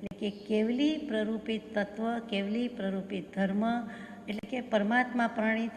એટલે કે કેવલી પ્રરૂપિત તત્વ, કેવલી પ્રરૂપિત ધર્મ, એટલે કે પરમાત્મા પ્રણીત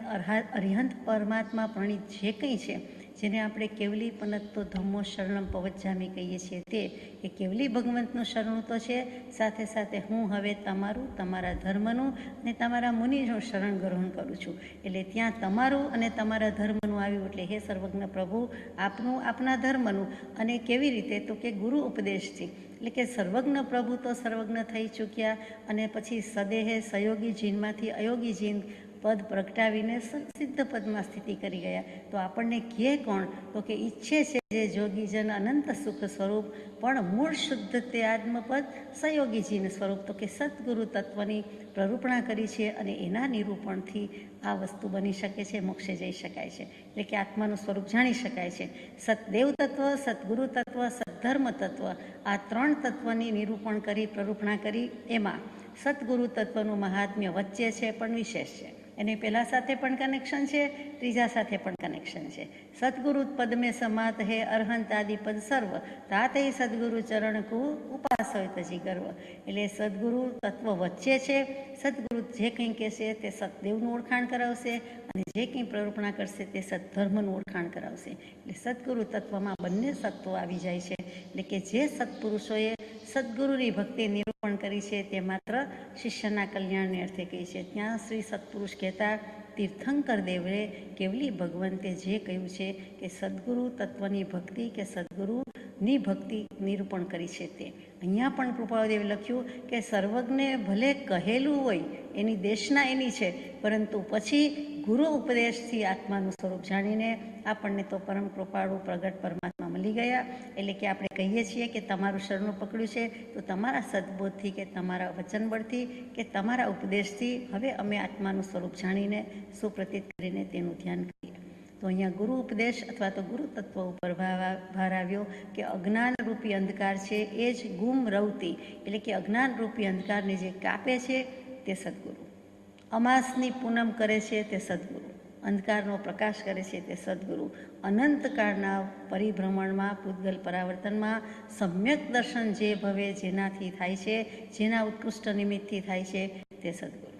અરિહંત પરમાત્મા પ્રણીત જે કંઈ છે, જેને આપણે કેવલી પનત્તો ધમ્મો શરણમ પવચ્ચામી કહીએ છીએ, તે એ કેવલી ભગવંતનું શરણું તો છે, સાથે સાથે હું હવે તમારું, તમારા ધર્મનું અને તમારા મુનિનું શરણ ગ્રહણ કરું છું. એટલે ત્યાં તમારું અને તમારા ધર્મનું આવ્યું. એટલે હે સર્વજ્ઞ પ્રભુ, આપનું, આપના ધર્મનું, અને કેવી રીતે, તો કે ગુરુ ઉપદેશથી. એટલે કે સર્વજ્ઞ પ્રભુ તો સર્વજ્ઞ થઈ ચૂક્યા, અને પછી સદેહે સયોગી જીનમાંથી અયોગી જીન પદ પ્રગટાવીને સિદ્ધ પદમાં સ્થિતિ કરી ગયા. તો આપણને કહે કોણ, તો કે ઈચ્છે છે જે જોગીજન અનંત સુખ સ્વરૂપ, પણ મૂળ શુદ્ધ તે આત્મપદ સયોગીજીન સ્વરૂપ. તો કે સદગુરુ તત્વની પ્રરૂપણા કરી છે, અને એના નિરૂપણથી આ વસ્તુ બની શકે છે, મોક્ષે જઈ શકાય છે. એટલે કે આત્માનું સ્વરૂપ જાણી શકાય છે. સતદેવ તત્વ, સદગુરુ તત્વ, સદ્ધર્મ તત્વ, આ ત્રણ તત્વની નિરૂપણ કરી, પ્રરૂપણા કરી. એમાં સદગુરુ તત્વનું મહાત્મ્ય વચ્ચે છે, પણ વિશેષ છે. એની પહેલાં સાથે પણ કનેક્શન છે, ત્રીજા સાથે પણ કનેક્શન છે. સદગુરુ પદ મેં સમાત હે અરહંત આદિ પદ સર્વ, તાતે સદગુરુ ચરણ કુ ઉપાસય તજી ગર્વ. એટલે સદગુરુ તત્વ વચ્ચે છે. સદગુરુ જે કંઈ કહેશે તે સતદેવનું ઓળખાણ કરાવશે, અને જે કંઈ પ્રરૂપણા કરશે તે સદ્ધર્મનું ઓળખાણ કરાવશે. એટલે સદગુરુ તત્વમાં બંને સત્વો આવી જાય છે. એટલે કે જે સત્પુરુષોએ સદગુરુની ભક્તિ નિરૂપણ કરી છે તે માત્ર શિષ્યના કલ્યાણને અર્થે કહી છે. ત્યાં શ્રી સત્પુરુષ કહેતા તીર્થંકર દેવરે કેવલી ભગવંતે જે કહ્યું છે કે સદગુરુ તત્વની ભક્તિ કે સદગુરુની ભક્તિ નિરૂપણ કરી છે, તે અહીંયા પણ કૃપાળુદેવે લખ્યું કે સર્વજ્ઞે ભલે કહેલું હોય, એની દેશના એની છે, પરંતુ પછી ગુરુ ઉપદેશથી આત્માનું સ્વરૂપ જાણીને આપણને તો પરમ કૃપાળુ પ્રગટ પરમાત્મા મળી ગયા. એટલે કે આપણે કહીએ છીએ કે તમારું શરણું પકડ્યું છે, તો તમારા સદબોધથી કે તમારા વચનબળથી કે તમારા ઉપદેશથી હવે અમે આત્માનું સ્વરૂપ જાણીને સુપ્રતીત કરીને તેનું ધ્યાન કરીએ. તો અહીંયા ગુરુ ઉપદેશ અથવા તો ગુરુ તત્વ ઉપર ભાર આવ્યો કે અજ્ઞાનરૂપી અંધકાર છે એ જ ગુમ રવતી, એટલે કે અજ્ઞાનરૂપી અંધકારને જે કાપે છે તે સદગુરુ. અમાસની પૂનમ કરે છે તે સદગુરુ. અંધકારનો પ્રકાશ કરે છે તે સદગુરુ. અનંતકાળના પરિભ્રમણમાં, પૂતગલ પરાવર્તનમાં સમ્યક દર્શન જે ભવે જેનાથી થાય છે, જેના ઉત્કૃષ્ટ નિમિત્તથી થાય છે, તે સદગુરુ.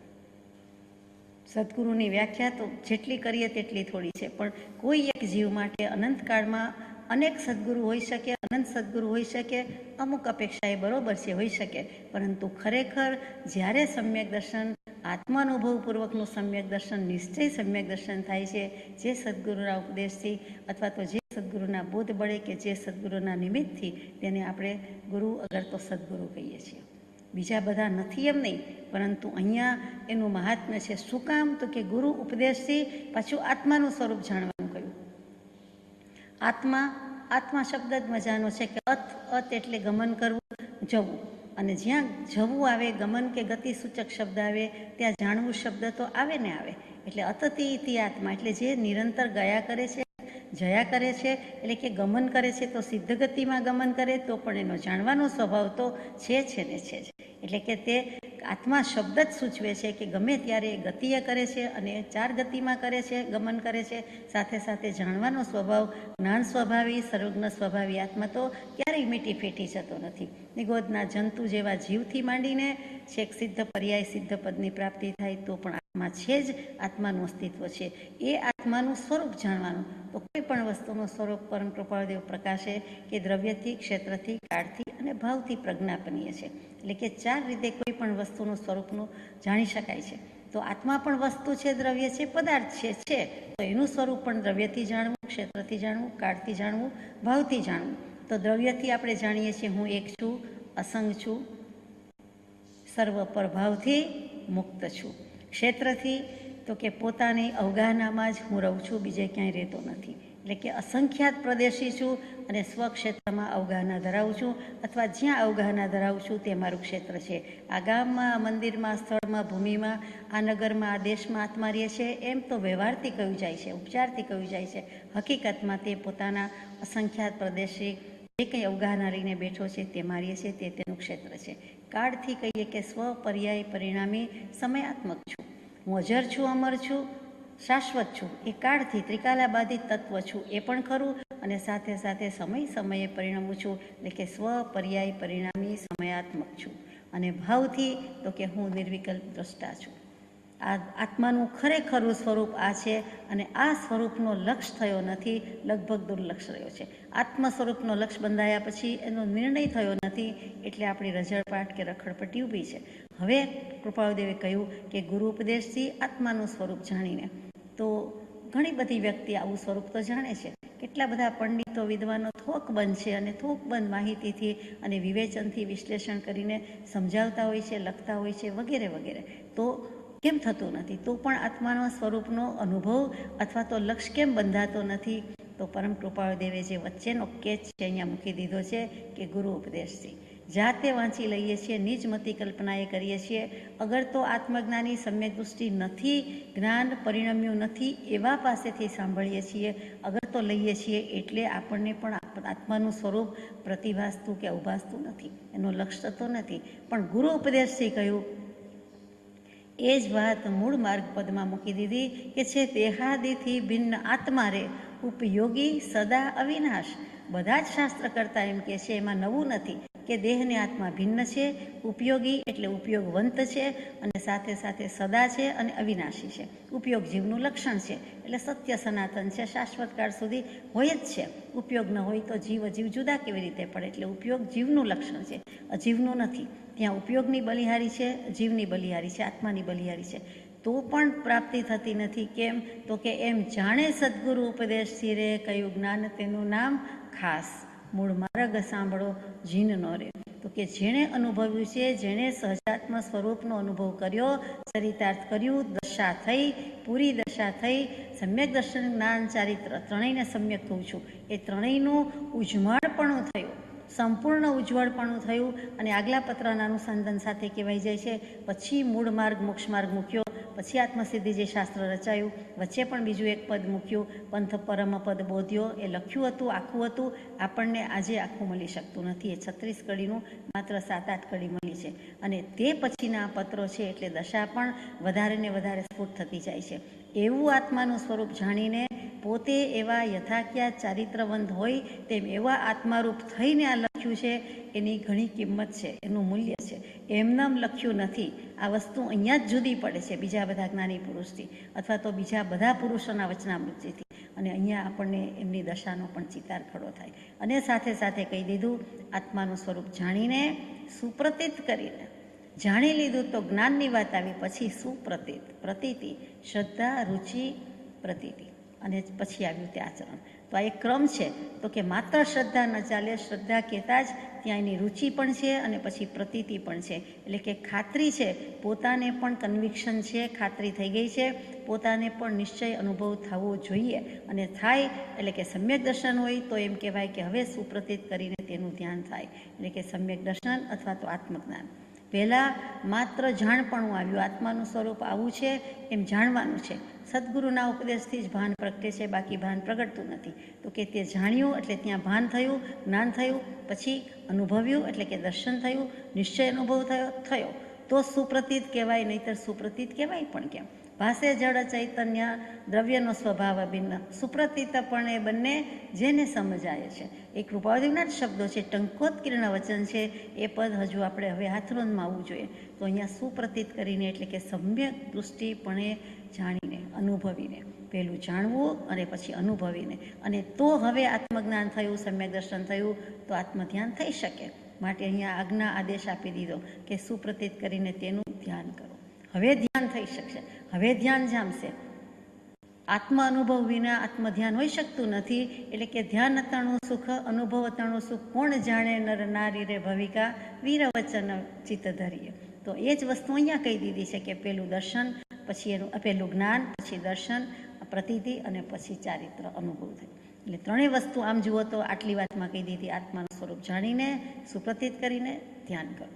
સદગુરુની વ્યાખ્યા તો જેટલી કરીએ તેટલી થોડી છે, પણ કોઈ એક જીવ માટે અનંતકાળમાં અનેક સદગુરુ હોઈ શકે, અનંત સદગુરુ હોઈ શકે, અમુક અપેક્ષા એ બરોબર છે, હોઈ શકે, પરંતુ ખરેખર જ્યારે સમ્યક દર્શન, આત્માનુભવપૂર્વકનું સમ્યક દર્શન, નિશ્ચય સમ્યક દર્શન થાય છે, જે સદગુરુના ઉપદેશથી અથવા તો જે સદગુરુના બોધ બળે કે જે સદગુરુના નિમિત્તથી, તેને આપણે ગુરુ અગર તો સદગુરુ કહીએ છીએ. બીજા બધા નથી એમ નહીં, પરંતુ અહીંયા એનું મહાત્મ્ય છે. શું કામ? તો કે ગુરુ ઉપદેશથી પાછું આત્માનું સ્વરૂપ જાણવાનું કહ્યું. આત્મા શબ્દ જ મજાનો છે કે અત એટલે ગમન કરવું, જવું, અને જ્યાં જવું આવે, ગમન કે ગતિ સૂચક શબ્દ આવે, ત્યાં જાણવું શબ્દ તો આવે ને આવે. એટલે અતતિ ઇતિ આત્મા, એટલે જે નિરંતર ગયા કરે છે, જયા કરે છે, એટલે કે ગમન કરે છે, તો સિદ્ધ ગતિમાં ગમન કરે તો પણ એનો જાણવાનો સ્વભાવ તો છે ને છે જ. એટલે કે તે આત્મા શબ્દ જ સૂચવે છે કે ગમે ત્યારે ગતિએ કરે છે અને ચાર ગતિમાં કરે છે, ગમન કરે છે, સાથે સાથે જાણવાનો સ્વભાવ, જ્ઞાન સ્વભાવી, સર્વજ્ઞ સ્વભાવી આત્મા તો ક્યારેય મીટી ફેટી જતો નથી. નિગોદના જંતુ જેવા જીવથી માંડીને છેક સિદ્ધ પર્યાય સિદ્ધ પદની પ્રાપ્તિ થાય તો પણ આત્મા છે જ, આત્માનું અસ્તિત્વ છે. એ આત્માનું સ્વરૂપ જાણવાનું. તો કોઈ પણ વસ્તુનું સ્વરૂપ પરમ કૃપાળુદેવ પ્રકાશે કે દ્રવ્યથી, ક્ષેત્રથી, કાળથી અને ભાવથી પ્રજ્ઞાપનીય છે. એટલે કે ચાર રીતે કોઈ પણ વસ્તુનું સ્વરૂપનું જાણી શકાય છે. તો આત્મા પણ વસ્તુ છે, દ્રવ્ય છે, પદાર્થ છે, તો એનું સ્વરૂપ પણ દ્રવ્યથી જાણવું, ક્ષેત્રથી જાણવું, કાળથી જાણવું, ભાવથી જાણવું. તો દ્રવ્યથી આપણે જાણીએ છીએ હું એક છું, અસંગ છું, સર્વ પરભાવથી મુક્ત છું. ક્ષેત્રથી તો કે પોતાની અવગાહનામાં જ હું રહું છું, બીજે ક્યાંય રહેતો નથી. એટલે કે અસંખ્યાત પ્રદેશી છું અને સ્વક્ષેત્રમાં અવગાહના ધરાવું છું, અથવા જ્યાં અવગાહના ધરાવું છું તે મારું ક્ષેત્ર છે. આ ગામમાં, આ મંદિરમાં, સ્થળમાં, ભૂમિમાં, આ નગરમાં, આ દેશમાં આત્મા રહે છે એમ તો વ્યવહારથી કહ્યું જાય છે, ઉપચારથી કહ્યું જાય છે. હકીકતમાં તે પોતાના અસંખ્યાત પ્રદેશી જે કંઈ અવગાહના લઈને બેઠો છે તે મારીએ છે, તે તેનું ક્ષેત્ર છે. કાળથી કહીએ કે સ્વ પર્યાય પરિણામી સમયાત્મક છું. હું અજર છું, અમર છું, શાશ્વત છું. એ કાળથી ત્રિકાલાબાધિત તત્વ છું એ પણ ખરું, અને સાથે સાથે સમયે પરિણમું છું. એટલે કે સ્વ પર્યાય પરિણામી સમયાત્મક છું. અને ભાવથી તો કે હું નિર્વિકલ્પ દ્રષ્ટા છું. આ આત્માનું ખરેખરું સ્વરૂપ આ છે અને આ સ્વરૂપનો લક્ષ્ય થયો નથી, લગભગ દુર્લક્ષ રહ્યો છે. આત્મ સ્વરૂપનો લક્ષ્ય બંધાયા પછી એનો નિર્ણય થયો નથી, એટલે આપણી રઝળપાટ કે રખડપટ્ટી ઊભી છે. હવે કૃપાળુદેવે કહ્યું કે ગુરુ ઉપદેશથી આત્માનું સ્વરૂપ જાણીને, તો ઘણી બધી વ્યક્તિ આવું સ્વરૂપ તો જાણે છે. કેટલા બધા પંડિતો વિદ્વાનો થોકબંધ છે અને થોકબંધ માહિતીથી અને વિવેચનથી વિશ્લેષણ કરીને સમજાવતા હોય છે, લખતા હોય છે, વગેરે વગેરે. તો કેમ થતું નથી? તો પણ આત્માના સ્વરૂપનો અનુભવ અથવા તો લક્ષ્ય કેમ બંધાતો નથી? તો પરમ કૃપાળુદેવે જે વચ્ચેનો કેચ છે અહીંયા મૂકી દીધો છે કે ગુરુ ઉપદેશથી જાતે વાંચી લઈએ છીએ, નિજ મતિ કલ્પનાએ કરીએ છીએ. અગર તો આત્મજ્ઞાની સમ્યક દૃષ્ટિ નથી, જ્ઞાન પરિણમ્યું નથી, એવા પાસેથી સાંભળીએ છીએ. અગર તો લઈએ છીએ એટલે આપણને પણ આત્માનું સ્વરૂપ પ્રતિભાસતું કે ઉભાસતું નથી, એનો લક્ષ્ય થતો નથી. પણ ગુરુ ઉપદેશથી કહ્યું એ જ વાત મૂળ માર્ગ પદમાં મૂકી દીધી કે છે દેહાદિથી ભિન્ન આત્મા રે ઉપયોગી સદા અવિનાશ. બધા જ શાસ્ત્ર કરતા એમ કે છે, એમાં નવું નથી કે દેહને આત્મા ભિન્ન છે, ઉપયોગી એટલે ઉપયોગવંત છે, અને સાથે સાથે સદા છે અને અવિનાશી છે. ઉપયોગ જીવનું લક્ષણ છે, એટલે સત્ય સનાતન છે, શાશ્વત કાળ સુધી હોય જ છે. ઉપયોગ ન હોય તો જીવ અજીવ જુદા કેવી રીતે પડે? એટલે ઉપયોગ જીવનું લક્ષણ છે, અજીવનું નથી. ત્યાં ઉપયોગની બલિહારી છે, જીવની બલિહારી છે, આત્માની બલિહારી છે. તો પણ પ્રાપ્તિ થતી નથી. કેમ? તો કે એમ જાણે સદગુરુ ઉપદેશથી રે કયું જ્ઞાન તેનું નામ ખાસ, મૂળ માર્ગ સાંભળો જીનનો રે. તો કે જેણે અનુભવ્યું છે, જેણે સહજાત્મ સ્વરૂપનો અનુભવ કર્યો, ચરિતાર્થ કર્યું, દશા થઈ, પૂરી દશા થઈ, સમ્યક દર્શન, જ્ઞાન, ચારિત્ર ત્રણેયને સમ્યક કહું છું, એ ત્રણેયનું ઉજ્જવળપણું થયું, સંપૂર્ણ ઉજ્જવળપણું થયું. અને આગલા પત્રના અનુસંધાન સાથે કહેવાય જાય છે, પછી મૂળ માર્ગ મોક્ષ માર્ગ મૂક્યો, પછી આત્મસિદ્ધિ જે શાસ્ત્ર રચાયું, વચ્ચે પણ બીજું એક પદ મૂક્યું, પંથ પરમ પદ બોધ્યો. એ લખ્યું હતું, આખું હતું, આપણને આજે આખું મળી શકતું નથી. એ 36 કડીનું માત્ર 7-8 કડી મળી છે. અને તે પછીના પત્રો છે એટલે દશા પણ વધારે ને વધારે સ્ફુટ થતી જાય છે. એવું આત્માનું સ્વરૂપ જાણીને પોતે એવા યથાખ્યાત ચારિત્રવંત હોય તેમ એવા આત્મારૂપ થઈને આ લખ્યું છે, એની ઘણી કિંમત છે, એનું મૂલ્ય છે. એમનામ લખ્યું નથી. આ વસ્તુ અહીંયા જ જુદી પડે છે બીજા બધા જ્ઞાની પુરુષથી અથવા તો બીજા બધા પુરુષોના વચનામૃતિથી. અને અહીંયા આપણને એમની દશાનો પણ ચિતાર ખડો થાય. અને સાથે સાથે કહી દીધું, આત્માનું સ્વરૂપ જાણીને સુપ્રતીત કરીને જાણી લીધું તો જ્ઞાનની વાત આવી, પછી સુપ્રતીત, પ્રતીતિ, શ્રદ્ધા, રુચિ, પ્રતીતિ, અને પછી આવ્યું તે આચરણ. તો આ એક ક્રમ છે. તો કે માત્ર શ્રદ્ધા ન ચાલે, શ્રદ્ધા કહેતા જ ત્યાં એની રુચિ પણ છે અને પછી પ્રતીતિ પણ છે. એટલે કે ખાતરી છે, પોતાને પણ કન્વિક્શન છે, ખાતરી થઈ ગઈ છે, પોતાને પણ નિશ્ચય અનુભવ થવો જોઈએ. અને થાય એટલે કે સમ્યક દર્શન હોય તો એમ કહેવાય કે હવે સુપ્રતીત કરીને તેનું ધ્યાન થાય. એટલે કે સમ્યક દર્શન અથવા તો આત્મજ્ઞાન. પહેલાં માત્ર જાણપણું આવ્યું, આત્માનું સ્વરૂપ આવું છે એમ જાણવાનું છે. સદગુરુના ઉપદેશથી જ ભાન પ્રગટે છે, બાકી ભાન પ્રગટતું નથી. તો કે તે જાણ્યું એટલે ત્યાં ભાન થયું, જ્ઞાન થયું, પછી અનુભવ્યું એટલે કે દર્શન થયું, નિશ્ચય અનુભવ થયો તો સુપ્રતીત કહેવાય, નહીતર સુપ્રતીત કહેવાય પણ કેમ? ભાસે જળ ચૈતન્ય દ્રવ્યનો સ્વભાવ અભિન્ન, સુપ્રતીતપણે બંને જેને સમજાય છે. એ કૃપાળુદેવના જ શબ્દો છે, ટંકોત્કીર્ણ વચન છે. એ પદ હજુ આપણે હવે હાથરોનમાં આવવું જોઈએ. તો અહીંયા સુપ્રતીત કરીને એટલે કે સમ્યક દૃષ્ટિપણે જાણીને, અનુભવીને, પહેલું જાણવું અને પછી અનુભવીને, અને તો હવે આત્મજ્ઞાન થયું, સમ્યક દર્શન થયું, તો આત્મધ્યાન થઈ શકે. માટે અહીંયા આજ્ઞા આદેશ આપી દીધો કે સુપ્રતીત કરીને તેનું ધ્યાન કરો. હવે ધ્યાન થઈ શકશે, હવે ધ્યાન જામશે. આત્મ અનુભવ વિના આત્મધ્યાન હોઈ શકતું નથી. એટલે કે ધ્યાન અતણું સુખ, અનુભવ અતણું સુખ, કોણ જાણે નર નારી રે ભવિકા, વીર વચન ચિત્ત ધરીએ. તો એ જ વસ્તુ અહીંયા કહી દીધી છે કે પહેલું દર્શન, પછી એનું પહેલું જ્ઞાન, પછી દર્શન, પ્રતીતિ અને પછી ચારિત્ર અનુભવ થાય. એટલે ત્રણેય વસ્તુ આમ જુઓ તો આટલી વાતમાં કહી દીધી. આત્માનું સ્વરૂપ જાણીને, સુપ્રતીત કરીને ધ્યાન કરો.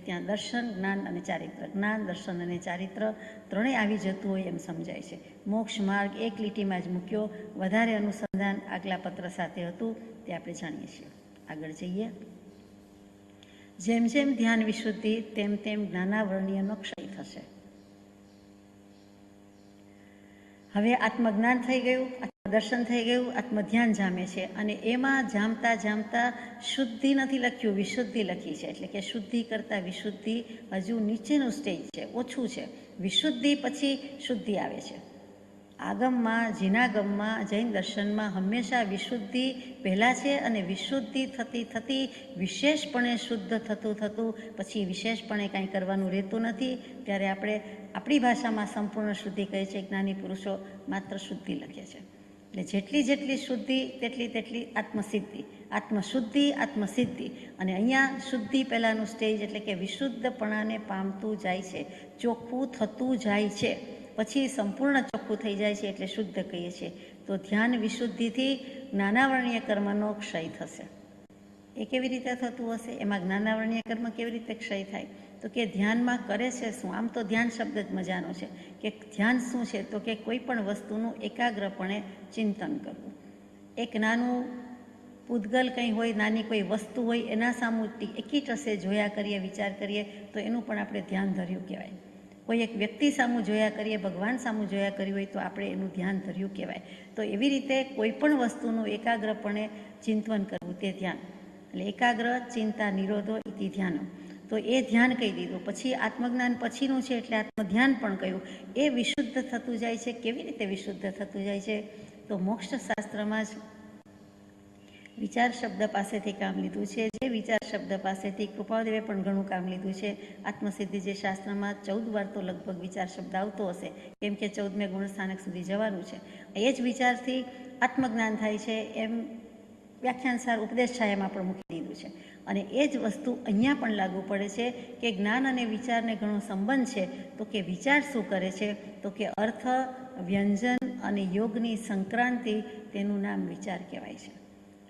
ત્યાં દર્શન, જ્ઞાન અને ચારિત્ર, જ્ઞાન, દર્શન અને ચારિત્ર ત્રણેય આવી જતું હોય એમ સમજાય છે. મોક્ષ માર્ગ એક લીટીમાં જ મૂક્યો. વધારે અનુસંધાન આગલા પત્ર સાથે હતું તે આપણે જાણીએ છીએ. આગળ જઈએ. જેમ જેમ ધ્યાન વિશુદ્ધિ તેમ તેમ જ્ઞાનાવરણીયનો ક્ષય થશે. હવે આત્મજ્ઞાન થઈ ગયું, દર્શન થઈ ગયું, આત્મધ્યાન જામે છે અને એમાં જામતા જામતા શુદ્ધિ નથી લખ્યું, વિશુદ્ધિ લખી છે. એટલે કે શુદ્ધિ કરતાં વિશુદ્ધિ હજુ નીચેનું સ્ટેજ છે, ઓછું છે. વિશુદ્ધિ પછી શુદ્ધિ આવે છે. આગમમાં, જીનાગમમાં, જૈન દર્શનમાં હંમેશા વિશુદ્ધિ પહેલાં છે અને વિશુદ્ધિ થતી થતી વિશેષપણે શુદ્ધ થતું થતું પછી વિશેષપણે કાંઈ કરવાનું રહેતું નથી. ત્યારે આપણે આપણી ભાષામાં સંપૂર્ણ શુદ્ધિ કહે છે. જ્ઞાની પુરુષો માત્ર શુદ્ધિ લખે છે. એટલે જેટલી જેટલી શુદ્ધિ તેટલી તેટલી આત્મસિદ્ધિ, આત્મશુદ્ધિ, આત્મસિદ્ધિ. અને અહીંયા શુદ્ધિ પહેલાંનું સ્ટેજ એટલે કે વિશુદ્ધપણાને પામતું જાય છે, ચોખ્ખું થતું જાય છે, પછી સંપૂર્ણ ચોખ્ખું થઈ જાય છે એટલે શુદ્ધ કહીએ છીએ. તો ધ્યાન વિશુદ્ધિથી જ્ઞાનાવરણીય કર્મનો ક્ષય થશે. એ કેવી રીતે થતું હશે? એમાં જ્ઞાનાવરણીય કર્મ કેવી રીતે ક્ષય થાય? તો કે ધ્યાનમાં કરે છે શું? આમ તો ધ્યાન શબ્દ જ મજાનો છે કે ધ્યાન શું છે? તો કે કોઈ પણ વસ્તુનું એકાગ્રપણે ચિંતન કરવું. એક નાનું પૂતગલ કંઈ હોય, નાની કોઈ વસ્તુ હોય, એના સામું એકી ટસે જોયા કરીએ, વિચાર કરીએ તો એનું પણ આપણે ધ્યાન ધર્યું કહેવાય. કોઈ એક વ્યક્તિ સામું જોયા કરીએ, ભગવાન સામું જોયા કર્યું હોય તો આપણે એનું ધ્યાન ધર્યું કહેવાય. તો એવી રીતે કોઈ પણ વસ્તુનું એકાગ્રપણે ચિંતન કરવું તે ધ્યાન. એટલે એકાગ્ર ચિંતા નિરોધો ઇતિ ધ્યાન. તો એ ધ્યાન કહી દીધું. પછી આત્મજ્ઞાન પછીનું છે એટલે આત્મધ્યાન પણ કહ્યું. એ વિશુદ્ધ થતું જાય છે. કેવી રીતે વિશુદ્ધ થતું જાય છે? તો મોક્ષ શાસ્ત્રમાં જ વિચાર શબ્દ પાસેથી કામ લીધું છે. જે વિચાર શબ્દ પાસેથી કૃપાદેવે પણ ઘણું કામ લીધું છે. આત્મસિદ્ધિ જે શાસ્ત્રમાં 14 વાર તો લગભગ વિચાર શબ્દ આવતો હશે, કેમ કે 14મે ગુણસ્થાનક સુધી જવાનું છે. એ જ વિચારથી આત્મજ્ઞાન થાય છે એમ વ્યાખ્યાન સાર ઉપદેશ છાયામાં પણ મૂકી દીધું છે. અને એ જ વસ્તુ અહીંયા પણ લાગુ પડે છે કે જ્ઞાન અને વિચારને ઘણો સંબંધ છે. તો કે વિચાર શું કરે છે? તો કે અર્થ, વ્યંજન અને યોગની સંક્રાંતિ, તેનું નામ વિચાર કહેવાય છે.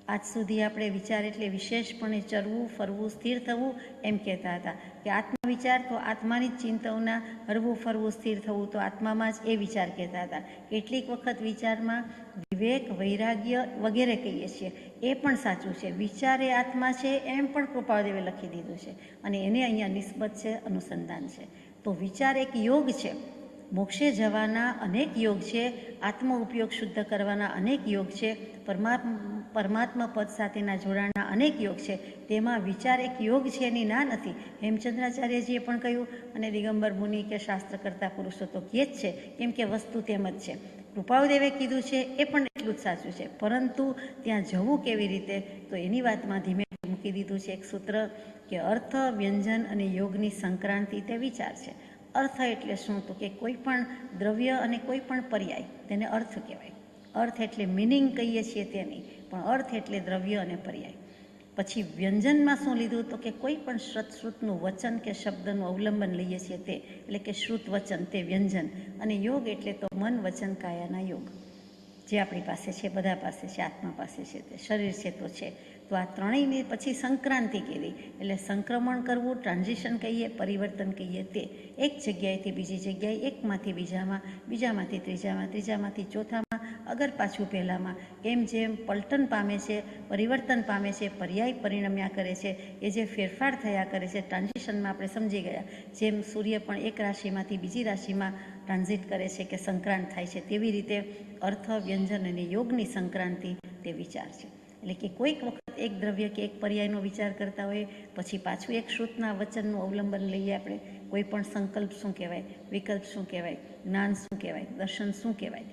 આજ સુધી આપણે વિચાર એટલે વિશેષપણે ચરવું, ફરવું, સ્થિર થવું એમ કહેતા હતા કે આત્મવિચાર તો આત્માની જ ચિંતાઓના હરવું, ફરવું, સ્થિર થવું તો આત્મામાં જ એ વિચાર કહેતા હતા. કેટલીક વખત વિચારમાં વિવેક, વૈરાગ્ય વગેરે કહીએ છીએ, એ પણ સાચું છે. વિચાર એ આત્મા છે એમ પણ કૃપાદેવે લખી દીધું છે અને એને અહીંયા નિસ્બત છે, અનુસંધાન છે. તો વિચાર એક યોગ છે. મોક્ષે જવાના અનેક યોગ છે, આત્મ ઉપયોગ શુદ્ધ કરવાના અનેક યોગ છે, પરમાત્મા પદ સાથેના જોડાણના અનેક યોગ છે. તેમાં વિચાર એક યોગ છે એની ના નથી. હેમચંદ્રાચાર્યજીએ પણ કહ્યું અને દિગંબર મુનિ કે શાસ્ત્ર કરતા પુરુષો તો કહે જ છે, કેમ કે વસ્તુ તેમ જ છે. કૃપાળુદેવે કીધું છે એ પણ એટલું જ સાચું છે. પરંતુ ત્યાં જવું કેવી રીતે? તો એની વાતમાં ધીમે મૂકી દીધું છે એક સૂત્ર કે અર્થ, વ્યંજન અને યોગની સંક્રાંતિ તે વિચાર છે. અર્થ એટલે શું? તો કે કોઈ પણ દ્રવ્ય અને કોઈ પણ પર્યાય તેને અર્થ કહેવાય. અર્થ એટલે મિનિંગ કહીએ છીએ તે નહીં, પણ અર્થ એટલે દ્રવ્ય અને પર્યાય. પછી વ્યંજનમાં શું લીધું? તો કે કોઈ પણ શ્રુતનું વચન કે શબ્દનું અવલંબન લઈએ છીએ તે, એટલે કે શ્રુત વચન તે વ્યંજન. અને યોગ એટલે તો મન, વચન, કાયાના યોગ જે આપણી પાસે છે, બધા પાસે છે, આત્મા પાસે છે, તે શરીર છે તો છે. તો આ ત્રણેયની પછી સંક્રાંતિ કીધી એટલે સંક્રમણ કરવું, ટ્રાન્ઝિશન કહીએ, પરિવર્તન કહીએ તે. એક જગ્યાએથી બીજી જગ્યાએ, એકમાંથી બીજામાં, બીજામાંથી ત્રીજામાં, ત્રીજામાંથી ચોથામાં, અગર પાછું પહેલામાં, એમ જેમ પલટન પામે છે, પરિવર્તન પામે છે, પર્યાય પરિણમ્યા કરે છે, એ જે ફેરફાર થયા કરે છે ટ્રાન્ઝિશનમાં આપણે સમજી ગયા. જેમ સૂર્ય પણ એક રાશિમાંથી બીજી રાશિમાં ટ્રાન્ઝિટ કરે છે કે સંક્રાંત થાય છે, તેવી રીતે અર્થ, વ્યંજન અને યોગની સંક્રાંતિ તે વિચાર છે. એટલે કે કોઈક વખત એક દ્રવ્ય કે એક પર્યાયનો વિચાર કરતા હોઈએ, પછી પાછું એક શ્રુતના વચનનું અવલંબન લઈએ આપણે. કોઈ પણ સંકલ્પ શું કહેવાય, વિકલ્પ શું કહેવાય, જ્ઞાન શું કહેવાય, દર્શન શું કહેવાય,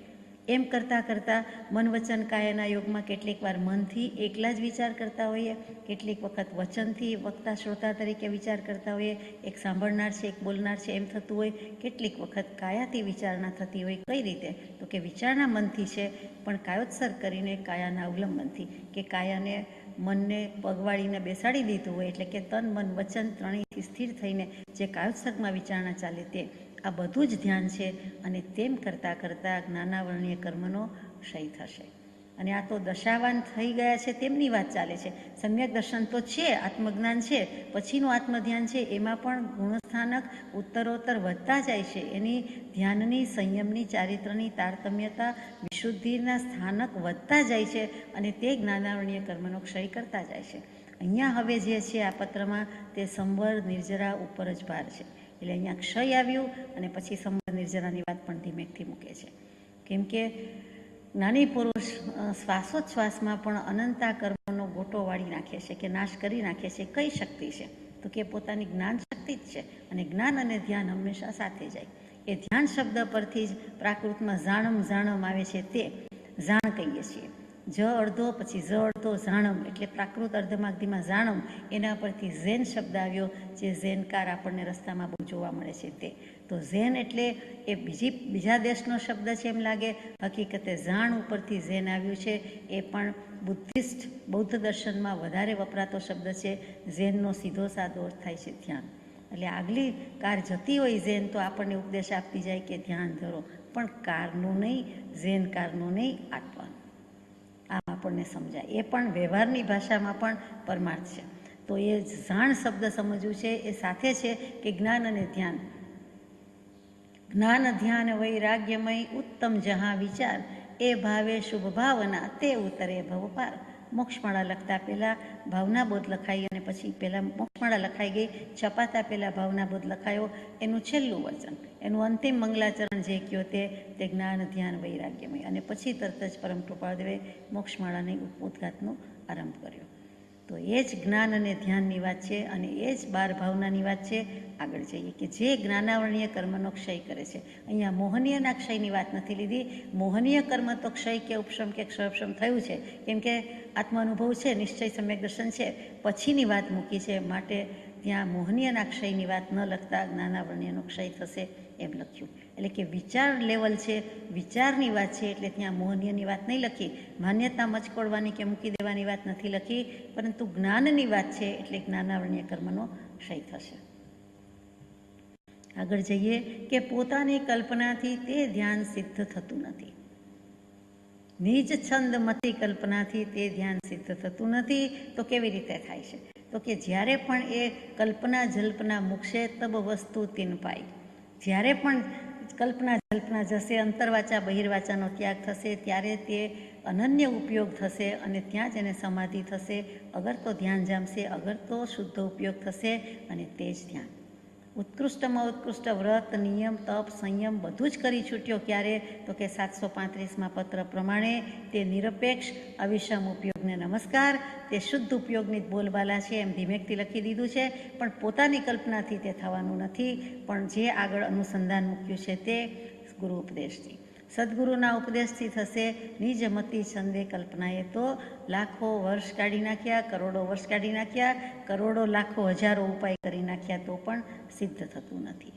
એમ કરતાં કરતાં મન, વચન, કાયાના યોગમાં કેટલીક વાર મનથી એકલા જ વિચાર કરતા હોઈએ, કેટલીક વખત વચનથી વક્તા શ્રોતા તરીકે વિચાર કરતા હોઈએ, એક સાંભળનાર છે, એક બોલનાર છે એમ થતું હોય, કેટલીક વખત કાયાથી વિચારણા થતી હોય. કઈ રીતે? તો કે વિચારણા મનથી છે, પણ કાયોત્સર કરીને કાયાના અવલંબનથી, કે કાયાને મનને પગવાળીને બેસાડી દીધું હોય, એટલે કે તન, મન, વચન ત્રણેયથી સ્થિર થઈને જે કાયોત્સર્ગમાં વિચારણા ચાલે તે. આ બધું જ ધ્યાન છે અને તેમ કરતાં કરતાં જ્ઞાનાવરણીય કર્મનો ક્ષય થશે. અને આ તો દશાવાન થઈ ગયા છે તેમની વાત ચાલે છે. સમ્યક દર્શન તો છે, આત્મજ્ઞાન છે, પછીનું આત્મધ્યાન છે, એમાં પણ ગુણસ્થાનક ઉત્તરોત્તર વધતા જાય છે. એની ધ્યાનની, સંયમની, ચારિત્રની, તારતમ્યતા, વિશુદ્ધિના સ્થાનક વધતા જાય છે અને તે જ્ઞાનાવરણીય કર્મનો ક્ષય કરતા જાય છે. અહીંયા હવે જે છે આ પત્રમાં તે સંવર, નિર્જરા ઉપર જ ભાર છે. એટલે અહીંયા ક્ષય આવ્યું અને પછી સંવર, નિર્જરાની વાત પણ ધીમેકથી મૂકે છે. કેમ કે જ્ઞાની પુરુષ શ્વાસોચ્છ્વાસમાં પણ અનંતા કર્મનો ગોટો વાળી નાખે છે કે નાશ કરી નાખે છે. કઈ શક્તિ છે? તો કે પોતાની જ્ઞાન શક્તિ જ છે. અને જ્ઞાન અને ધ્યાન હંમેશા સાથે જાય. એ ધ્યાન શબ્દ પરથી જ પ્રાકૃતમાં જાણમ આવે છે, તે જાણ કહીએ છીએ. જ અડધો પછી જ અડધો જાણમ, એટલે પ્રાકૃત અર્ધમાગધીમાં જાણમ, એના પરથી ઝેન શબ્દ આવ્યો, જે ઝેનકાર આપણને રસ્તામાં બહુ જોવા મળે છે તે. તો ઝેન એટલે એ બીજા દેશનો શબ્દ છે એમ લાગે, હકીકતે જાણ ઉપરથી ઝેન આવ્યું છે. એ પણ બુદ્ધિસ્ટ બૌદ્ધ દર્શનમાં વધારે વપરાતો શબ્દ છે. ઝેનનો સીધો સાદો અર્થ થાય છે ધ્યાન. એટલે આગલી કાર જતી હોય ઝેન તો આપણને ઉપદેશ આપતી જાય કે ધ્યાન ધરો, પણ કારનું નહીં, ઝેન કારનું નહીં, આપવાનું. આમ આપણને સમજાય. એ પણ વ્યવહારની ભાષામાં પણ પરમાર્થ છે. તો એ જાણ શબ્દ સમજવું છે એ સાથે છે કે જ્ઞાન અને ધ્યાન. જ્ઞાન ધ્યાન વૈરાગ્યમય ઉત્તમ જહાં વિચાર, એ ભાવે શુભ ભાવના તે ઉતરે ભવપાર. મોક્ષમાળા લખતા પહેલાં ભાવનાબોધ લખાઈ અને પછી પહેલાં મોક્ષમાળા લખાઈ ગઈ, છપાતા પહેલાં ભાવનાબોધ લખાયો. એનું છેલ્લું વચન, એનું અંતિમ મંગલાચરણ જે કહ્યો તે જ્ઞાન ધ્યાન વૈરાગ્યમય. અને પછી તરત જ પરમ કૃપાળદેવે મોક્ષમાળાની ઉદ્ઘાતનો આરંભ કર્યો. તો એ જ જ્ઞાન અને ધ્યાનની વાત છે અને એ જ 12 ભાવનાની વાત છે. આગળ જઈએ કે જે જ્ઞાનાવરણીય કર્મનો ક્ષય કરે છે. અહીંયા મોહનીયના ક્ષયની વાત નથી લીધી. મોહનીય કર્મ તો ક્ષય કે ઉપશમ કે ક્ષયપશમ થયું છે, કેમ કે આત્માનુભવ છે, નિશ્ચય સમ્યક દર્શન છે, પછીની વાત મૂકી છે. માટે ત્યાં મોહનીયના ક્ષયની વાત ન લખતા જ્ઞાનાવરણીયનો ક્ષય થશે એમ લખ્યું. એટલે કે વિચાર લેવલ છે, વિચારની વાત છે, એટલે ત્યાં મોહનીયની વાત નહીં લખી. માન્યતા મચકોડવાની કે મૂકી દેવાની વાત નથી લખી, પરંતુ જ્ઞાનની વાત છે, એટલે જ્ઞાનાવરણીય કર્મનો ક્ષય થશે. આગળ જઈએ કે પોતાની કલ્પનાથી તે ધ્યાન સિદ્ધ થતું નથી. નિજ છંદ મતી કલ્પનાથી તે ધ્યાન સિદ્ધ થતું નથી. તો કેવી રીતે થાય છે? તો કે જ્યારે પણ એ કલ્પના જલ્પના મૂકશે તબ વસ્તુ તીન પાઈ. જ્યારે પણ કલ્પના જલ્પના જશે, અંતરવાચા બહિર્વાચાનો ત્યાગ થશે, ત્યારે તે અનન્ય ઉપયોગ થશે અને ત્યાં જ એને સમાધિ થશે. અગર તો ધ્યાન જામશે, અગર તો શુદ્ધ ઉપયોગ થશે અને તે જ ધ્યાન. ઉત્કૃષ્ટમાં ઉત્કૃષ્ટ વ્રત, નિયમ, તપ, સંયમ બધું જ કરી છૂટ્યો. ક્યારે? તો કે 735માં પત્ર પ્રમાણે તે નિરપેક્ષ અવિષમ ઉપયોગને નમસ્કાર. તે શુદ્ધ ઉપયોગની જ બોલબાલા છે એમ ધીમેકથી લખી દીધું છે, પણ પોતાની કલ્પનાથી તે થવાનું નથી. પણ જે આગળ અનુસંધાન મૂક્યું છે તે ગુરુ ઉપદેશથી, સદગુરુના ઉપદેશથી થશે. નિજ મતી છંદે કલ્પનાએ તો લાખો વર્ષ કાઢી નાખ્યા, કરોડો વર્ષ કાઢી નાખ્યા, કરોડો લાખો હજારો ઉપાય કરી નાખ્યા, તો પણ સિદ્ધ થતું નથી.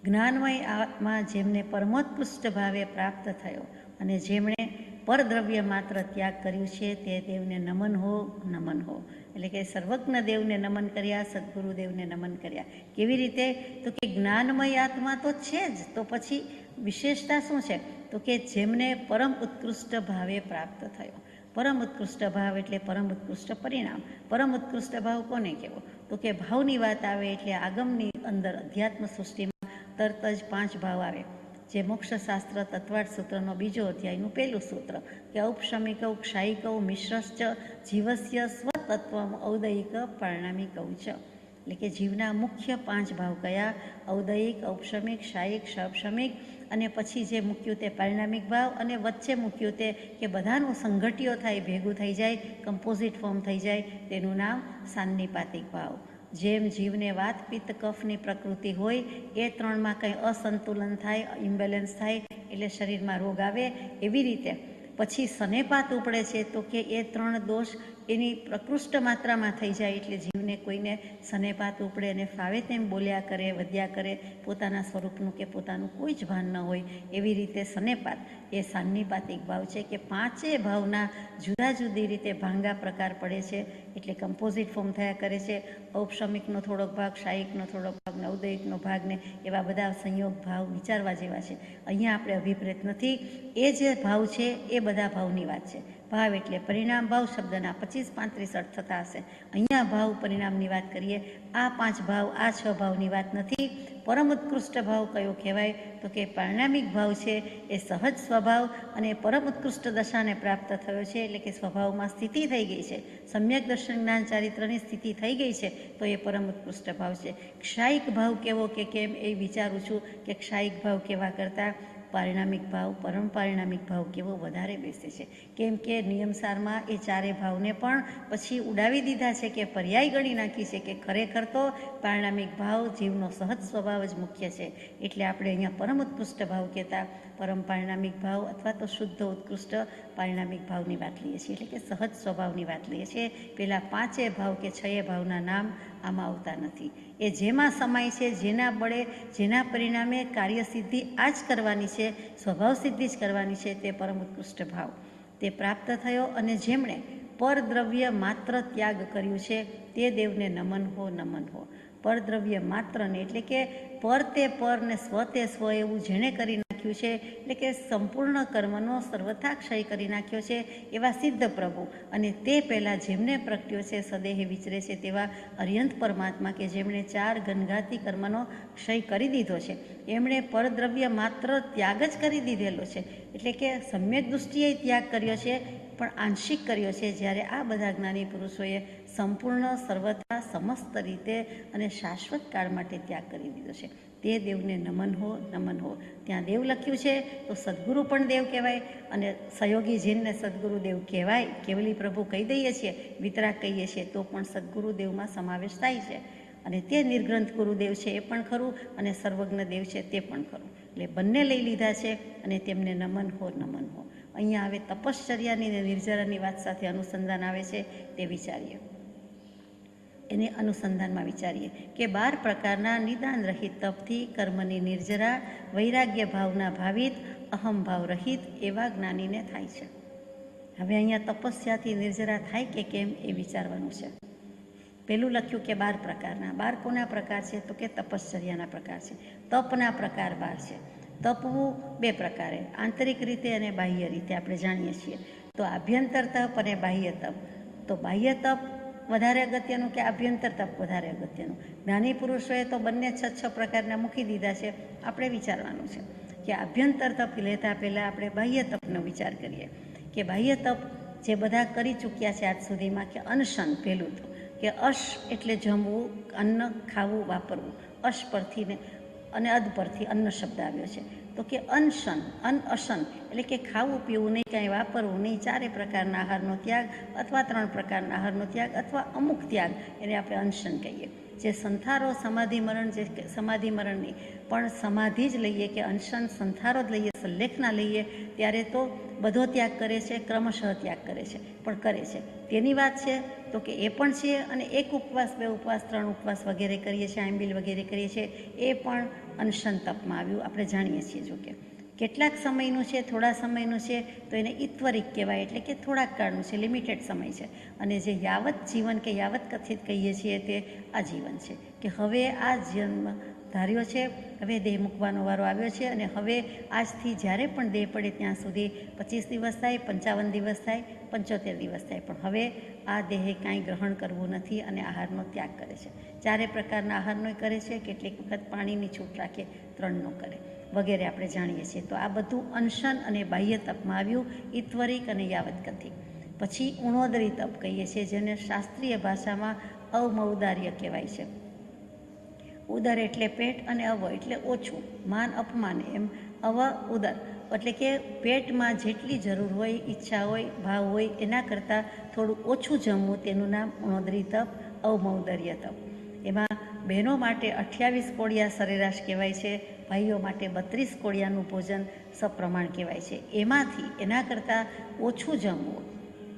જ્ઞાનમય આત્મા જેમને પરમોત્કૃષ્ટ ભાવે પ્રાપ્ત થયો અને જેમણે પરદ્રવ્ય માત્ર ત્યાગ કર્યું છે, તે દેવને નમન હો, નમન હો. એટલે કે સર્વજ્ઞ દેવને નમન કર્યા, સદગુરુદેવને નમન કર્યા. કેવી રીતે? તો કે જ્ઞાનમય આત્મા તો છે જ, તો પછી વિશેષતા શું છે? તો કે જેમને પરમ ઉત્કૃષ્ટ ભાવે પ્રાપ્ત થયો. પરમ ઉત્કૃષ્ટ ભાવ એટલે પરમ ઉત્કૃષ્ટ પરિણામ. પરમ ઉત્કૃષ્ટ ભાવ કોને કહેવો? તો કે ભાવની વાત આવે એટલે આગમની અંદર અધ્યાત્મ સૃષ્ટિમાં તરત જ 5 ભાવ આવે, જે મોક્ષશાસ્ત્ર તત્વાર્થ સૂત્રનો 2 અધ્યાયનું 1 સૂત્ર કે ઔપશમિકૌ ક્ષાયિકૌ મિશ્રશ્ચ જીવસ્ય સ્વતત્વમ ઔદયિક પરિણામિકૌ ચ. એટલે કે જીવના મુખ્ય 5 ભાવ કયા? ઔદયિક, ઔપશમિક, ક્ષાયિક, ષપશમિક, અને પછી જે મૂક્યું તે પરિણામિક ભાવ, અને વચ્ચે મૂક્યું તે કે બધાનું સંઘટ્યો થાય, ભેગું થઈ જાય, કમ્પોઝિટ ફોર્મ થઈ જાય, તેનું નામ સાન્નિપાતિક ભાવ. જેમ જીવને વાત, પિત્ત, કફની પ્રકૃતિ હોય, એ 3માં કંઈ અસંતુલન થાય, ઇમ્બેલેન્સ થાય એટલે શરીરમાં રોગ આવે, એવી રીતે પછી સનેપાત ઉપડે છે. તો કે એ 3 દોષ એની પ્રકૃષ્ટ માત્રામાં થઈ જાય એટલે જીવને કોઈને સનેપાત ઉપડે અને ફાવે તેમ બોલ્યા કરે, વધ્યા કરે, પોતાના સ્વરૂપનું કે પોતાનું કોઈ જ ભાન ન હોય, એવી રીતે સનેપાત એ સાન્નિપાતિક ભાવ છે. કે 5 ભાવના જુદા જુદી રીતે ભાંગા પ્રકાર પડે છે એટલે કમ્પોઝિટ ફોર્મ થયા કરે છે. ઔપશમિકનો થોડોક ભાગ, ક્ષાયિકનો થોડોક ભાગ, ને ઔદયિકનો ભાગ, ને એવા બધા સંયોગ ભાવ વિચારવા જેવા છે. અહીંયા આપણે અભિપ્રેત નથી. એ જે ભાવ છે એ બધા ભાવની વાત છે. ભાવ એટલે પરિણામ. ભાવ શબ્દના 25-35 અર્થ થતા હશે. અહીંયા ભાવ પરિણામની વાત કરીએ. આ 5 ભાવ, આ 6 ભાવની વાત નથી. પરમ ઉત્કૃષ્ટ ભાવ કયો કહેવાય? તો કે પરિણામિક ભાવ છે એ સહજ સ્વભાવ અને પરમ ઉત્કૃષ્ટ દશાને પ્રાપ્ત થયો છે, એટલે કે સ્વભાવમાં સ્થિતિ થઈ ગઈ છે, સમ્યક દર્શન જ્ઞાન ચારિત્રની સ્થિતિ થઈ ગઈ છે, તો એ પરમ ઉત્કૃષ્ટ ભાવ છે. ક્ષાયિક ભાવ કેવો કે કેમ એ વિચારું છું કે ક્ષાયિક ભાવ કેવા કરતા પારિણામિક ભાવ, પરમ પારિણામિક ભાવ કેવો વધારે બેસે છે. કેમ કે નિયમસારમાં એ ચારે ભાવને પણ પછી ઉડાવી દીધા છે, કે પર્યાય ગણી નાખી છે, કે ખરેખર તો પારિણામિક ભાવ જીવનો સહજ સ્વભાવ જ મુખ્ય છે. એટલે આપણે અહીંયા પરમ ઉત્કૃષ્ટ ભાવ કહેતા પરમ પારિણામિક ભાવ અથવા તો શુદ્ધ ઉત્કૃષ્ટ પારિણામિક ભાવની વાત લઈએ છીએ, એટલે કે સહજ સ્વભાવની વાત લઈએ છીએ. પેલા 5 ભાવ કે 6 ભાવના નામ આમાં આવતા નથી. એ જેમાં સમાય છે, જેના બળે, જેના પરિણામે કાર્યસિદ્ધિ આ જ કરવાની છે, સ્વભાવ સિદ્ધિ જ કરવાની છે, તે પરમ ઉત્કૃષ્ટ ભાવ તે પ્રાપ્ત થયો. અને જેમણે પરદ્રવ્ય માત્ર ત્યાગ કર્યું છે, તે દેવને નમન હો, નમન હો. પરદ્રવ્ય માત્રને એટલે કે પર તે પર ને સ્વ તે સ્વ એવું જેણે કરી નાખ્યું છે, એટલે કે સંપૂર્ણ કર્મનો સર્વથા ક્ષય કરી નાખ્યો છે, એવા સિદ્ધ પ્રભુ. અને તે પહેલાં જેમને પ્રગટ્યો છે, સદેહે વિચરે છે તેવા અર્યંત પરમાત્મા, કે જેમણે 4 ઘનઘાતી કર્મનો ક્ષય કરી દીધો છે, એમણે પરદ્રવ્ય માત્ર ત્યાગ જ કરી દીધેલો છે. એટલે કે સમ્યક દૃષ્ટિએ ત્યાગ કર્યો છે, પણ આંશિક કર્યો છે. જ્યારે આ બધા જ્ઞાની પુરુષોએ સંપૂર્ણ, સર્વથા, સમસ્ત રીતે અને શાશ્વત કાળ માટે ત્યાગ કરી દીધો છે. તે દેવને નમન હો, નમન હો. ત્યાં દેવ લખ્યું છે તો સદગુરુ પણ દેવ કહેવાય, અને સહયોગી જીનને સદગુરુ દેવ કહેવાય. કેવલી પ્રભુ કહી દઈએ છીએ, વિતરાગ કહીએ છીએ તો પણ સદગુરુ દેવમાં સમાવેશ થાય છે. અને તે નિર્ગ્રંથ ગુરુદેવ છે એ પણ ખરું, અને સર્વજ્ઞ દેવ છે તે પણ ખરું. એટલે બંને લઈ લીધા છે, અને તેમને નમન હો, નમન હો. અહીંયા હવે તપશ્ચર્યાની અને નિર્જરાની વાત સાથે અનુસંધાન આવે છે, તે વિચારીએ. એને અનુસંધાનમાં વિચારીએ કે 12 પ્રકારના નિદાન રહિત તપથી કર્મની નિર્જરા, વૈરાગ્ય ભાવના ભાવિત, અહમ ભાવ રહિત એવા જ્ઞાનીને થાય છે. હવે અહીંયા તપસ્યાથી નિર્જરા થાય કે કેમ એ વિચારવાનું છે. પેલું લખ્યું કે 12 પ્રકારના. 12 કોના પ્રકાર છે? તો કે તપશ્ચર્યાના પ્રકાર છે. તપના પ્રકાર 12 છે. તપવું 2 પ્રકારે, આંતરિક રીતે અને બાહ્ય રીતે, આપણે જાણીએ છીએ. તો આભ્યંતર તપ અને બાહ્ય તપ. તો બાહ્ય તપ વધારે અગત્યનું કે આભ્યંતર તપ વધારે અગત્યનું? જ્ઞાની પુરુષોએ તો બંને 6 પ્રકારના મૂકી દીધા છે. આપણે વિચારવાનું છે કે આભ્યંતર તપ લેતા પહેલાં આપણે બાહ્ય તપનો વિચાર કરીએ. કે બાહ્ય તપ જે બધા કરી ચૂક્યા છે આજ સુધીમાં, કે અનશન પહેલું તો, કે અશ એટલે જમવું, અન્ન ખાવું, વાપરવું. અશ પરથી ને અને અદ પરથી અન્ન શબ્દ આવ્યો છે. તો કે અનશન, અનઅશન એટલે કે ખાવું પીવું નહીં, કાંઈ વાપરવું નહીં, 4 પ્રકારના આહારનો ત્યાગ, અથવા 3 પ્રકારના આહારનો ત્યાગ, અથવા અમુક ત્યાગ, એને આપણે અનશન કહીએ. જે સંથારો સમાધિ મરણ, જે સમાધિ મરણ નહીં પણ સમાધિ જ લઈએ, કે અનશન સંથારો જ લઈએ, સલ્લેખના લઈએ, ત્યારે તો બધો ત્યાગ કરે છે, ક્રમશઃ ત્યાગ કરે છે, પણ કરે છે. તેની વાત છે તો કે એ પણ છે. અને 1 ઉપવાસ, 2 ઉપવાસ, 3 ઉપવાસ વગેરે કરીએ છીએ, આંબીલ વગેરે કરીએ છીએ, એ પણ અનશન તપમાં આવ્યું, આપણે જાણીએ છીએ. જોકે કેટલાક સમયનું છે, થોડા સમયનું છે, તો એને ઈત્વરિક કહેવાય, એટલે કે થોડાક કાળનું છે, લિમિટેડ સમય છે. અને જે યાવત જીવન કે યાવત કથિત કહીએ છીએ, તે આ જીવન છે, કે હવે આ જન્મ ધાર્યો છે, હવે દેહ મૂકવાનો વારો આવ્યો છે, અને હવે આજથી જ્યારે પણ દેહ પડે ત્યાં સુધી 25 દિવસ થાય, 55 દિવસ થાય, 75 દિવસ થાય, પણ હવે આ દેહે કાંઈ ગ્રહણ કરવું નથી, અને આહારનો ત્યાગ કરે છે. 4 પ્રકારના આહારનો કરે છે, કેટલીક વખત પાણીની છૂટ રાખે, 3નો કરે વગેરે, આપણે જાણીએ છીએ. તો આ બધું અનશન અને બાહ્ય તપમાં આવ્યું, ઈત્વરિક અને યાવત કથિત. પછી ઉણોદરી તપ કહીએ છીએ, જેને શાસ્ત્રીય ભાષામાં અવમૌદાર્ય કહેવાય છે. ઉદર એટલે પેટ, અને અવ એટલે ઓછું, માન અપમાન, એમ અવ ઉદર એટલે કે પેટમાં જેટલી જરૂર હોય, ઈચ્છા હોય, ભાવ હોય, એના કરતાં થોડું ઓછું જમવું, તેનું નામ ઉણોદરી તપ, અવમૌદર્ય તપ. એમાં બહેનો માટે 28 કોળિયા સરેરાશ કહેવાય છે, ભાઈઓ માટે 32 કોળિયાનું ભોજન સપ્રમાણ કહેવાય છે. એમાંથી એના કરતાં ઓછું જમવું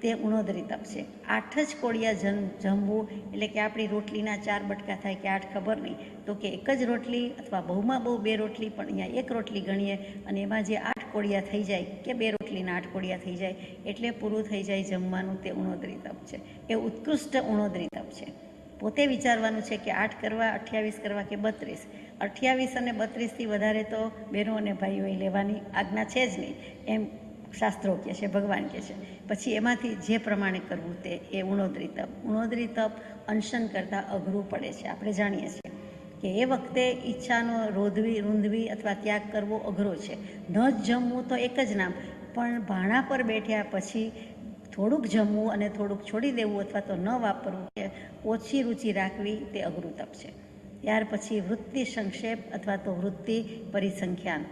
તે ઉણોદરી તપ છે. 8 જ કોળિયા જમવું, એટલે કે આપણી રોટલીના 4 બટકા થાય કે 8, ખબર નહીં, તો કે 1 જ રોટલી, અથવા બહુમાં બહુ 2 રોટલી, પણ અહીંયા 1 રોટલી ગણીએ, અને એમાં જે 8 કોળિયા થઈ જાય, કે 2 રોટલીના 8 કોળિયા થઈ જાય, એટલે પૂરું થઈ જાય જમવાનું, તે ઉણોદરી તપ છે. એ ઉત્કૃષ્ટ ઉણોદરી તપ છે. પોતે વિચારવાનું છે કે 8 કરવા, 28 કરવા કે 32. 28 અને 32થી વધારે તો બહેનો અને ભાઈઓએ લેવાની આજ્ઞા છે જ નહીં, એમ શાસ્ત્રો કહે છે, ભગવાન કહે છે. પછી એમાંથી જે પ્રમાણે કરવું તે એ ઉણોદરી તપ. ઉણોદરી તપ અનશન કરતાં અઘરું પડે છે. આપણે જાણીએ છીએ કે એ વખતે ઈચ્છાનો રૂંધવી અથવા ત્યાગ કરવો અઘરો છે. ન જ જમવું તો એક જ નામ, પણ ભાણા પર બેઠ્યા પછી થોડુંક જમવું અને થોડુંક છોડી દેવું, અથવા તો ન વાપરવું, કે ઓછી રુચિ રાખવી, તે અઘરું તપ છે. ત્યાર પછી વૃત્તિ સંક્ષેપ અથવા તો વૃત્તિ પરિસંખ્યાન.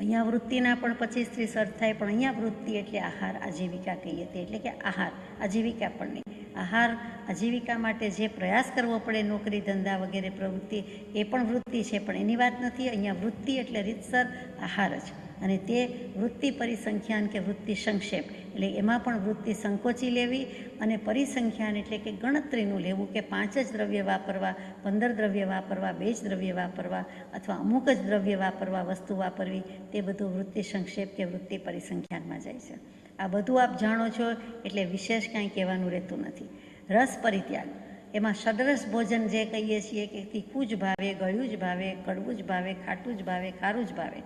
અહીંયા વૃત્તિના પણ 25-30 અર્થ થાય, પણ અહીંયા વૃત્તિ એટલે આહાર આજીવિકા કહીએ તે, એટલે કે આહાર આજીવિકા પણ નહીં. આહાર આજીવિકા માટે જે પ્રયાસ કરવો પડે, નોકરી ધંધા વગેરે પ્રવૃત્તિ, એ પણ વૃત્તિ છે, પણ એની વાત નથી. અહીંયા વૃત્તિ એટલે રીતસર આહાર જ, અને તે વૃત્તિ પરિસંખ્યાન કે વૃત્તિ સંક્ષેપ, એટલે એમાં પણ વૃત્તિ સંકોચી લેવી, અને પરિસંખ્યાન એટલે કે ગણતરીનું લેવું, કે 5 જ દ્રવ્ય વાપરવા, 15 દ્રવ્ય વાપરવા, 2 જ દ્રવ્ય વાપરવા, અથવા અમુક જ દ્રવ્ય વાપરવા, વસ્તુ વાપરવી, તે બધું વૃત્તિ સંક્ષેપ કે વૃત્તિ પરિસંખ્યાનમાં જાય છે. આ બધું આપ જાણો છો, એટલે વિશેષ કાંઈ કહેવાનું રહેતું નથી. રસ પરિત્યાગ, એમાં ષડરસ ભોજન જે કહીએ છીએ કે તીખું જ ભાવે, ગળ્યું જ ભાવે, કડવું જ ભાવે, ખાટું જ ભાવે, ખારું જ ભાવે,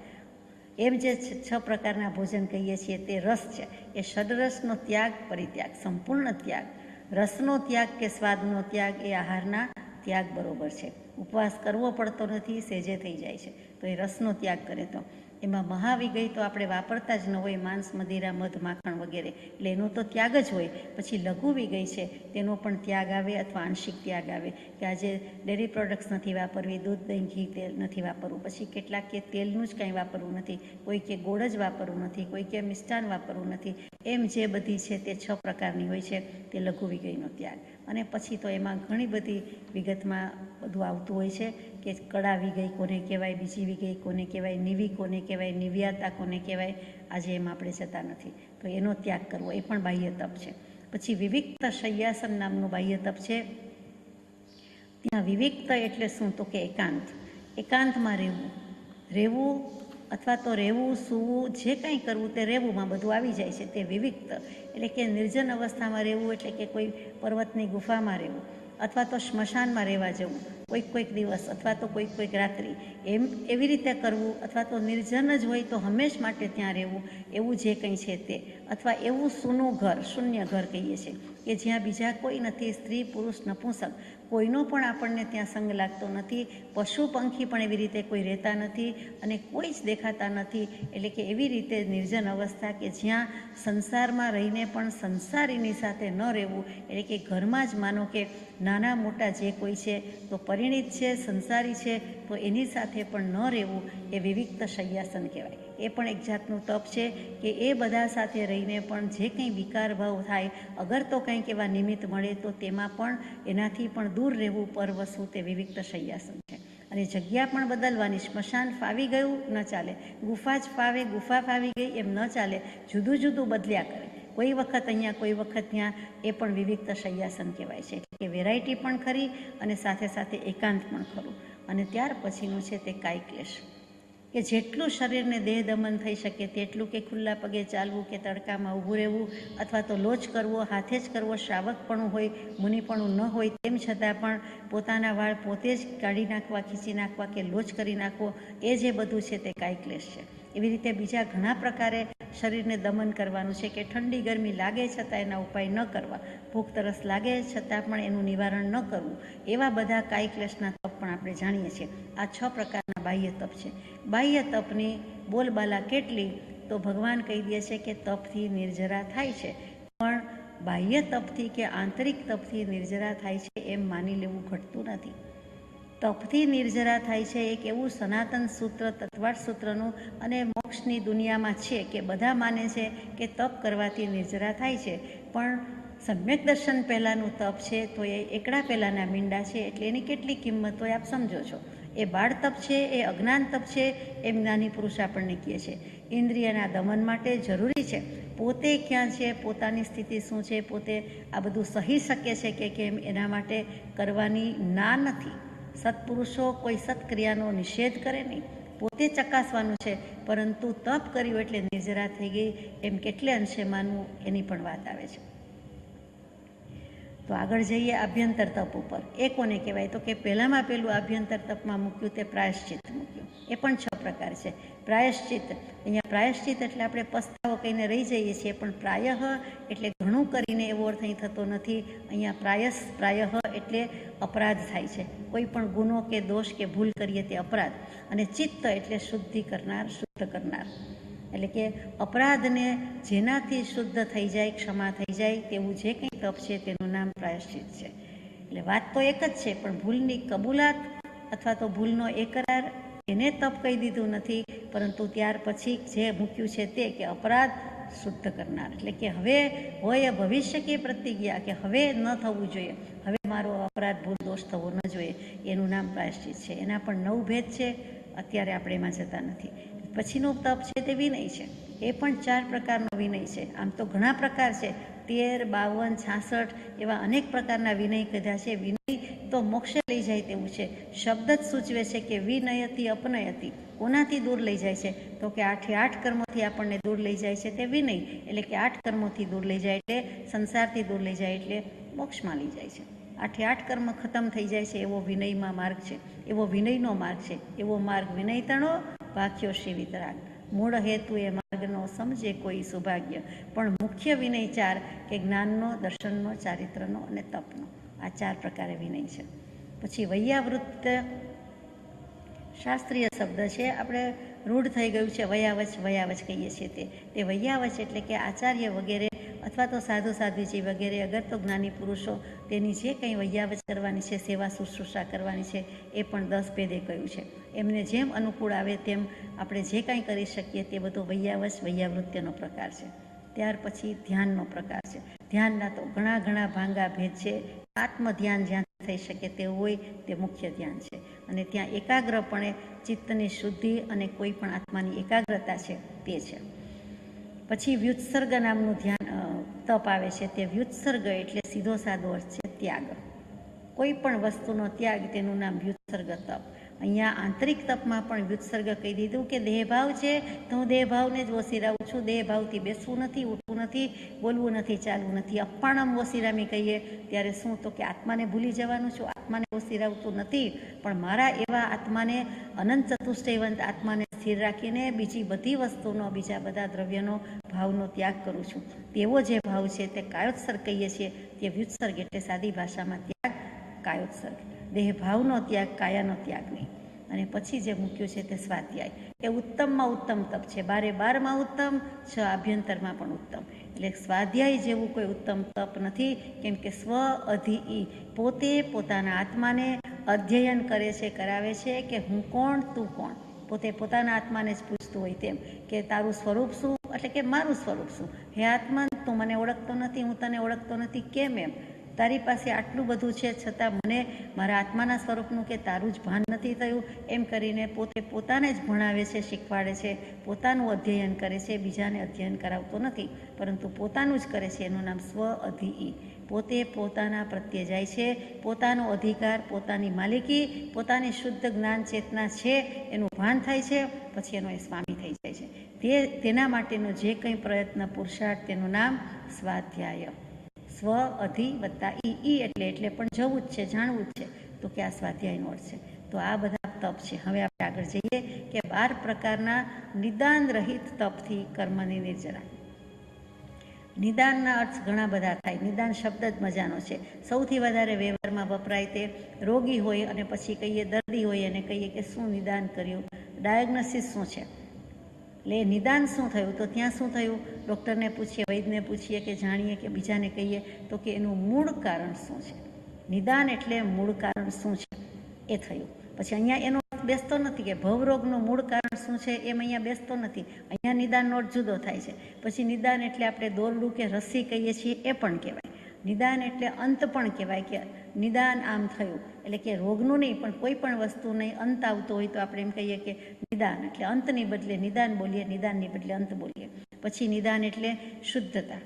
એમ જે 6 પ્રકારના ભોજન કહીએ છીએ તે રસ છે. એ ષડરસનો ત્યાગ, પરિત્યાગ, સંપૂર્ણ ત્યાગ. રસનો ત્યાગ કે સ્વાદનો ત્યાગ એ આહારના ત્યાગ બરોબર છે. ઉપવાસ કરવો પડતો નથી, સેજે થઈ જાય છે, તો એ રસનો ત્યાગ કરે. તો એમાં મહાવિગય તો આપણે વાપરતા જ ન હોય, માંસ, મદિરા, મધ, માખણ વગેરે, એટલે એનો તો ત્યાગ જ હોય. પછી લઘુ વિગય છે, તેનો પણ ત્યાગ આવે, અથવા આંશિક ત્યાગ આવે, કે આજે ડેરી પ્રોડક્ટ્સ નથી વાપરવી, દૂધ, દહીં, ઘી, તેલ નથી વાપરવું. પછી કેટલાક કે તેલનું જ કંઈ વાપરવું નથી, કોઈ કે ગોળ જ વાપરવું નથી, કોઈ કે મિષ્ટાન વાપરવું નથી. એમ જે બધી છે તે 6 પ્રકારની હોય છે, તે લઘુ વિગયનો ત્યાગ. અને પછી તો એમાં ઘણી બધી વિગતમાં બધું આવતું હોય છે, કે કડા વિગય કોને કહેવાય, બીજી વિગય કોને કહેવાય, નિવી કોને કહેવાય, નિવ્યાતા કોને કહેવાય, આજે એમ આપણે જતા નથી. તો એનો ત્યાગ કરવો એ પણ બાહ્ય તપ છે. પછી વિવિક્ત શય્યાસન નામનું બાહ્ય તપ છે. ત્યાં વિવિક્ત એટલે શું? તો કે એકાંત. એકાંતમાં રહેવું અથવા તો રહેવું, સૂવું, જે કંઈ કરવું તે રહેવુંમાં બધું આવી જાય છે, તે વિવિક્ત. એટલે કે નિર્જન અવસ્થામાં રહેવું, એટલે કે કોઈ પર્વતની ગુફામાં રહેવું, અથવા તો સ્મશાનમાં રહેવા જવું કોઈક દિવસ, અથવા તો કોઈક રાત્રિ, એવી રીતે કરવું, અથવા તો નિર્જન જ હોય તો હંમેશ માટે ત્યાં રહેવું, એવું જે કંઈ છે તે. અથવા એવું સૂનું ઘર, શૂન્ય ઘર કહીએ છીએ, કે જ્યાં બીજા કોઈ નથી, સ્ત્રી, પુરુષ, નપુંસક, કોઈનો પણ આપણને ત્યાં સંગ લાગતો નથી, પશુ પંખી પણ એવી રીતે કોઈ રહેતા નથી, અને કોઈ જ દેખાતા નથી. એટલે કે એવી રીતે નિર્જન અવસ્થા, કે જ્યાં સંસારમાં રહીને પણ સંસારીની સાથે ન રહેવું. એટલે કે ઘરમાં જ માનો કે નાના મોટા જે કોઈ છે તો પરિણીત છે, સંસારી છે, તો એની સાથે પણ ન રહેવું, એ વિવિક્ત શય્યાસન કહેવાય. એ પણ એક જાતનું તપ છે, કે એ બધા સાથે રહીને પણ જે કંઈ વિકાર ભાવ થાય, અગર તો કંઈક એવા નિમિત્ત મળે તો તેમાં પણ એનાથી પણ દૂર રહેવું, પરવસવું, તે વિવિક્ત શય્યાસન છે. અને જગ્યા પણ બદલવાની. સ્મશાન ફાવી ગયું ન ચાલે, ગુફા જ ફાવે, ગુફા ફાવી ગઈ એમ ન ચાલે, જુદું જુદું બદલ્યા કરે. કોઈ વખત અહીંયા, કોઈ વખત ત્યાં, એ પણ વિવિક્ત શય્યાસન કહેવાય છે. એટલે કે વેરાયટી પણ ખરી, અને સાથે સાથે એકાંત પણ ખરું. અને ત્યાર પછીનું છે તે કાયક્લેશ, કે જેટલું શરીરને દેહ દમન થઈ શકે તેટલું, કે ખુલ્લા પગે ચાલવું, કે તડકામાં ઊભું રહેવું, અથવા તો લોચ કરવો, હાથે જ કરવો, શ્રાવકપણું હોય, મુનિપણું ન હોય, તેમ છતાં પણ પોતાના વાળ પોતે જ કાઢી નાખવા, ખીચી નાખવા, કે લોચ કરી નાખવો, એ જે બધું છે તે કાયક્લેશ છે. એવી રીતે બીજા ઘણા પ્રકારે શરીરને દમન કરવાનું છે, કે ઠંડી ગરમી લાગે છતાં એના ઉપાય ન કરવા, ભૂખ તરસ લાગે છતાં પણ એનું નિવારણ ન કરવું, એવા બધા કાયક્લેશના તપ પણ આપણે જાણીએ છીએ. આ 6 પ્રકારના બાહ્ય તપ છે. બાહ્ય તપની બોલબાલા કેટલી? તો ભગવાન કહી દે છે કે તપથી નિર્જરા થાય છે, પણ બાહ્ય તપથી કે આંતરિક તપથી નિર્જરા થાય છે એમ માની લેવું ઘટતું નથી. તપથી નિર્જરા થાય છે એક એવું સનાતન સૂત્ર, તત્વાર્થ સૂત્રનું, અને મોક્ષની દુનિયામાં છે, કે બધા માને છે કે તપ કરવાથી નિર્જરા થાય છે, પણ સમ્યક દર્શન પહેલાંનું તપ છે તો એ એકડા પહેલાંના મીંડા છે, એટલે એની કેટલી કિંમત હોય આપ સમજો છો. એ બાળ તપ છે, એ અજ્ઞાન તપ છે, એમ જ્ઞાની પુરુષ આપણને કહે છે. ઇન્દ્રિયના દમન માટે જરૂરી છે. પોતે ક્યાં છે, પોતાની સ્થિતિ શું છે, પોતે આ બધું સહી શકે છે કે કેમ, એના માટે કરવાની ના નથી. સત્પુરુષો કોઈ સત્ક્રિયાનો નિષેધ કરે નહીં, પોતે ચકાસવાનું છે, પરંતુ તપ કર્યું એટલે નિર્જરા થઈ ગઈ એમ કેટલે અંશે માનવું, એની પણ વાત આવે છે. તો આગળ જઈએ આભ્યંતર તપ ઉપર. એ કોને કહેવાય? તો કે પહેલામાં પહેલું આભ્યંતર તપમાં મૂક્યું તે પ્રાયશ્ચિત મૂક્યું. એ પણ 6 પ્રકાર છે. પ્રાયશ્ચિત, અહીંયા પ્રાયશ્ચિત એટલે આપણે પસ્તાવો કહીને રહી જઈએ છીએ, પણ પ્રાયઃ એટલે ઘણું કરીને એવો અર્થ અહીં થતો નથી. અહીંયા પ્રાયઃ એટલે અપરાધ થાય છે, કોઈ પણ ગુનો કે દોષ કે ભૂલ કરીએ તે અપરાધ. અને ચિત્ત એટલે શુદ્ધિ કરનાર, શુદ્ધ કરનાર, એટલે કે અપરાધને જેનાથી શુદ્ધ થઈ જાય, ક્ષમા થઈ જાય, તેવું જે કંઈ તપ છે તેનું નામ પ્રાયશ્ચિત છે. એટલે વાત તો એક જ છે, પણ ભૂલની કબૂલાત અથવા તો ભૂલનો એકરાર, એને તપ કહી દીધું નથી, પરંતુ ત્યાર પછી જે મૂક્યું છે તે કે અપરાધ શુદ્ધ કરનાર, એટલે કે હવે હોય ભવિષ્ય કે પ્રતિજ્ઞા કે હવે ન થવું જોઈએ, હવે મારો અપરાધ ભૂલ દોષ થવો ન જોઈએ, એનું નામ પ્રાયશ્ચિત છે. એના પણ 9 ભેદ છે, અત્યારે આપણે એમાં જતા નથી. પછીનું તપ છે તે વિનય છે, એ પણ 4 પ્રકારનો વિનય છે. આમ તો ઘણા પ્રકાર છે, 13, 52, 66 એવા અનેક પ્રકારના વિનય કીધા છે. વિનય તો મોક્ષે લઈ જાય તેવું છે. શબ્દ જ સૂચવે છે કે વિનયતી અપનયતી, કોનાથી દૂર લઈ જાય છે? તો કે 8 કર્મોથી આપણને દૂર લઈ જાય છે તે વિનય, એટલે કે 8 કર્મોથી દૂર લઈ જાય એટલે સંસારથી દૂર લઈ જાય એટલે મોક્ષમાં લઈ જાય છે. 8 કર્મ ખતમ થઈ જાય છે એવો વિનયમાં માર્ગ છે, એવો વિનયનો માર્ગ છે. એવો માર્ગ વિનયતણો ભાખ્યો શ્રી વિતરાગ, મૂળ હેતુ એ માર્ગનો સમજે કોઈ સૌભાગ્ય. પણ મુખ્ય વિનય 4 કે જ્ઞાનનો, દર્શનનો, ચારિત્રનો અને તપનો, આ 4 પ્રકારે વિનય છે. પછી વૈયાવૃત્ત શાસ્ત્રીય શબ્દ છે, આપણે રૂઢ થઈ ગયું છે, વયાવચ કહીએ છીએ. તે વૈયાવચ એટલે કે આચાર્ય વગેરે અથવા તો સાધુ સાધ્વીજી વગેરે, અગર તો જ્ઞાની પુરુષો તેની જે કંઈ વૈયાવચ કરવાની છે, સેવા શુશ્રૂષા કરવાની છે, એ પણ 10 ભેદે કહ્યું છે. એમને જેમ અનુકૂળ આવે તેમ આપણે જે કાંઈ કરી શકીએ તે બધો વૈયાવૃત્યનો પ્રકાર છે. ત્યાર પછી ધ્યાનનો પ્રકાર છે. ધ્યાનના તો ઘણા ભાંગા ભેદ છે. આત્મ ધ્યાન જ્યાં થઈ શકે તેવું હોય તે મુખ્ય ધ્યાન છે, અને ત્યાં એકાગ્રપણે ચિત્તની શુદ્ધિ અને કોઈ પણ આત્માની એકાગ્રતા છે તે છે. પછી વ્યુત્સર્ગ નામનું ધ્યાન તપ આવે છે. તે વ્યુત્સર્ગ એટલે સીધો સાદો અર્થ છે ત્યાગ, કોઈ પણ વસ્તુનો ત્યાગ, તેનું નામ વ્યુત્સર્ગ તપ. અહીંયા આંતરિક તપમાં પણ વ્યુત્સર્ગ કહી દીધું કે દેહભાવ છે તો હું દેહભાવને જ ઓસીરાવું છું, દેહભાવથી બેસવું નથી, ઉઠવું નથી, બોલવું નથી, ચાલવું નથી. અપ્પાણમ ઓસીરામી કહીએ ત્યારે શું? તો કે આત્માને ભૂલી જવાનું છું, આત્માને ઓસીરાવતું નથી, પણ મારા એવા આત્માને, અનંત ચતુષ્ટયવંત આત્માને સ્થિર રાખીને બીજી બધી વસ્તુનો, બીજા બધા દ્રવ્યનો, ભાવનો ત્યાગ કરું છું. તેવો જે ભાવ છે તે કાયોત્સર્ગ કહીએ છીએ. તે વ્યુત્સર્ગ એટલે સાદી ભાષામાં ત્યાગ, કાયોત્સર્ગ. દેહ ભાવનો ત્યાગ, કાયાનો ત્યાગ નહીં. અને પછી જે મૂક્યું છે તે સ્વાધ્યાય, એ ઉત્તમમાં ઉત્તમ તપ છે. 12 ઉત્તમ, 6 આભ્યંતરમાં પણ ઉત્તમ. એટલે સ્વાધ્યાય જેવું કોઈ ઉત્તમ તપ નથી, કેમ કે સ્વ અધિ, પોતે પોતાના આત્માને અધ્યયન કરે છે, કરાવે છે કે હું કોણ, તું કોણ. પોતે પોતાના આત્માને જ પૂછતું હોય તેમ કે તારું સ્વરૂપ શું, એટલે કે મારું સ્વરૂપ શું. હે આત્મા, તું મને ઓળખતો નથી, હું તને ઓળખતો નથી, કેમ એમ? તારી પાસે આટલું બધું છે છતાં મને મારા આત્માના સ્વરૂપનું કે તારું જ ભાન નથી થયું. એમ કરીને પોતે પોતાને જ ભણાવે છે, શીખવાડે છે, પોતાનું અધ્યયન કરે છે, બીજાને અધ્યયન કરાવતો નથી, પરંતુ પોતાનું જ કરે છે. એનું નામ સ્વ અધિ. પોતે પોતાના પ્રત્યે જાય છે, પોતાનો અધિકાર, પોતાની માલિકી, પોતાની શુદ્ધ જ્ઞાન ચેતના છે એનું ભાન થાય છે, પછી એનો એ સ્વામી થઈ જાય છે. તેના માટેનો જે કંઈ પ્રયત્ન, પુરુષાર્થ, તેનું નામ સ્વાધ્યાય. સ્વ અધિ વત્તા ઈ એટલે પણ જવું જ છે, જાણવું જ છે, તો કે આ સ્વાધ્યાયનો અર્થ છે. તો આ બધા તપ છે. હવે આપણે આગળ જઈએ કે 12 પ્રકારના નિદાન રહિત તપથી કર્મની નિર્જરા. નિદાનના અર્થ ઘણા બધા થાય. નિદાન શબ્દ જ મજાનો છે. સૌથી વધારે વ્યવહારમાં વપરાય તે રોગી હોય અને પછી કહીએ દર્દી હોય અને કહીએ કે શું નિદાન કર્યું, ડાયગ્નોસિસ શું છે, એટલે નિદાન શું થયું? તો ત્યાં શું થયું? ડૉક્ટરને પૂછીએ, વૈદ્યને પૂછીએ કે જાણીએ કે બીજાને કહીએ તો કે એનું મૂળ કારણ શું છે. નિદાન એટલે મૂળ કારણ શું છે એ થયું. પછી અહીંયા એનો અર્થ બેસતો નથી કે ભવરોગનું મૂળ કારણ શું છે, એમ અહીંયા બેસતો નથી. અહીંયા નિદાનનો અર્થ જુદો થાય છે. પછી નિદાન એટલે આપણે દોરડું કે રસ્સી કહીએ છીએ એ પણ કહેવાય. નિદાન એટલે અંત પણ કહેવાય કે નિદાન આમ થયું, એટલે કે રોગનું નહીં પણ કોઈ પણ વસ્તુને અંત આવતો હોય તો આપણે એમ કહીએ કે નિદાન, એટલે અંતની બદલે નિદાન બોલીએ, નિદાનની બદલે અંત બોલીએ. પછી નિદાન એટલે શુદ્ધતા.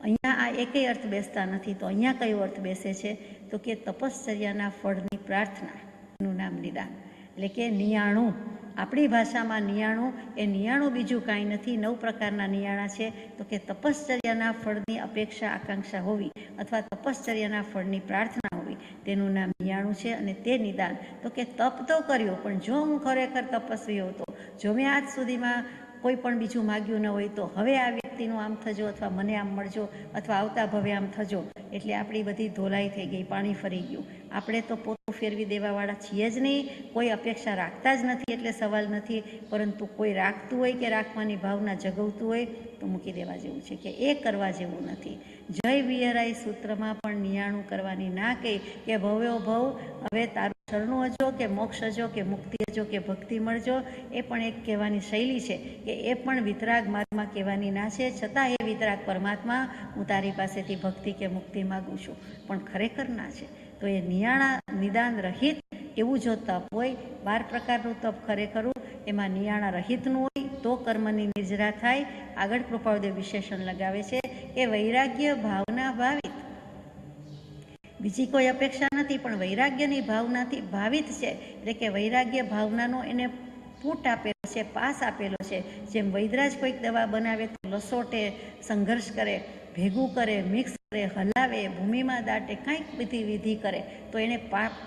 અહીંયા આ એકેય અર્થ બેસતા નથી. તો અહીંયા કયો અર્થ બેસે છે? તો કે તપશ્ચર્યાના ફળની પ્રાર્થના, એનું નામ નિદાન. એટલે કે 99. આપણી ભાષામાં 99 એ 99 બીજું કાંઈ નથી. 9 પ્રકારના નિયાણા છે. તો કે તપશ્ચર્યાના ફળની અપેક્ષા, આકાંક્ષા હોવી અથવા તપશ્ચર્યાના ફળની પ્રાર્થના હોવી, તેનું નામ 99 છે. અને તે નિદાન. તો કે તપ તો કર્યું, પણ જો હું ખરેખર તપસ્વી હતો, જો મેં આજ સુધીમાં કોઈ પણ બીજું માગ્યું ન હોય, તો હવે આ વ્યક્તિનું આમ થજો અથવા મને આમ મળજો અથવા આવતા ભવે આમ થજો, એટલે આપણી બધી ધોલાઈ થઈ ગઈ, પાણી ફરી ગયું. આપણે તો પોતું ફેરવી દેવાવાળા છીએ જ નહીં, કોઈ અપેક્ષા રાખતા જ નથી, એટલે સવાલ નથી. પરંતુ કોઈ રાખતું હોય કે રાખવાની ભાવના જગવતું હોય તો મૂકી દેવા જેવું છે, કે એ કરવા જેવું નથી. જય વિયરાય સૂત્રમાં પણ 99 કરવાની ના કહી કે ભવ્યો ભવ હવે તારું શરણું હજો કે મોક્ષ હજો કે મુક્તિ હજો કે ભક્તિ મળજો, એ પણ એક કહેવાની શૈલી છે કે એ પણ વિતરાગ માર્ગમાં કહેવાની ના છે. છતાં એ વિતરાગ પરમાત્મા, હું તારી પાસેથી ભક્તિ કે મુક્તિ માગું છું, પણ ખરેખર ના છે. તો એ નિયાણા નિદાન રહિત એવું જો તપ હોય, 12 પ્રકારનું તપ ખરેખરું એમાં નિયાણા રહિતનું હોય તો કર્મની નિર્જરા થાય. આગળ કૃપાળુદેવ વિશેષણ લગાવે છે કે વૈરાગ્ય ભાવના ભાવિત, બીજી કોઈ અપેક્ષા નથી, પણ વૈરાગ્યની ભાવનાથી ભાવિત છે. એટલે કે વૈરાગ્ય ભાવનાનો એને ફૂટ આપેલો છે, પાસ આપેલો છે. જેમ વૈદરાજ કોઈક દવા બનાવે તો લસોટે, સંઘર્ષ કરે, ભેગું કરે, મિક્સ કરે, હલાવે, ભૂમિમાં દાટે, કંઈક બધી વિધિ કરે તો એને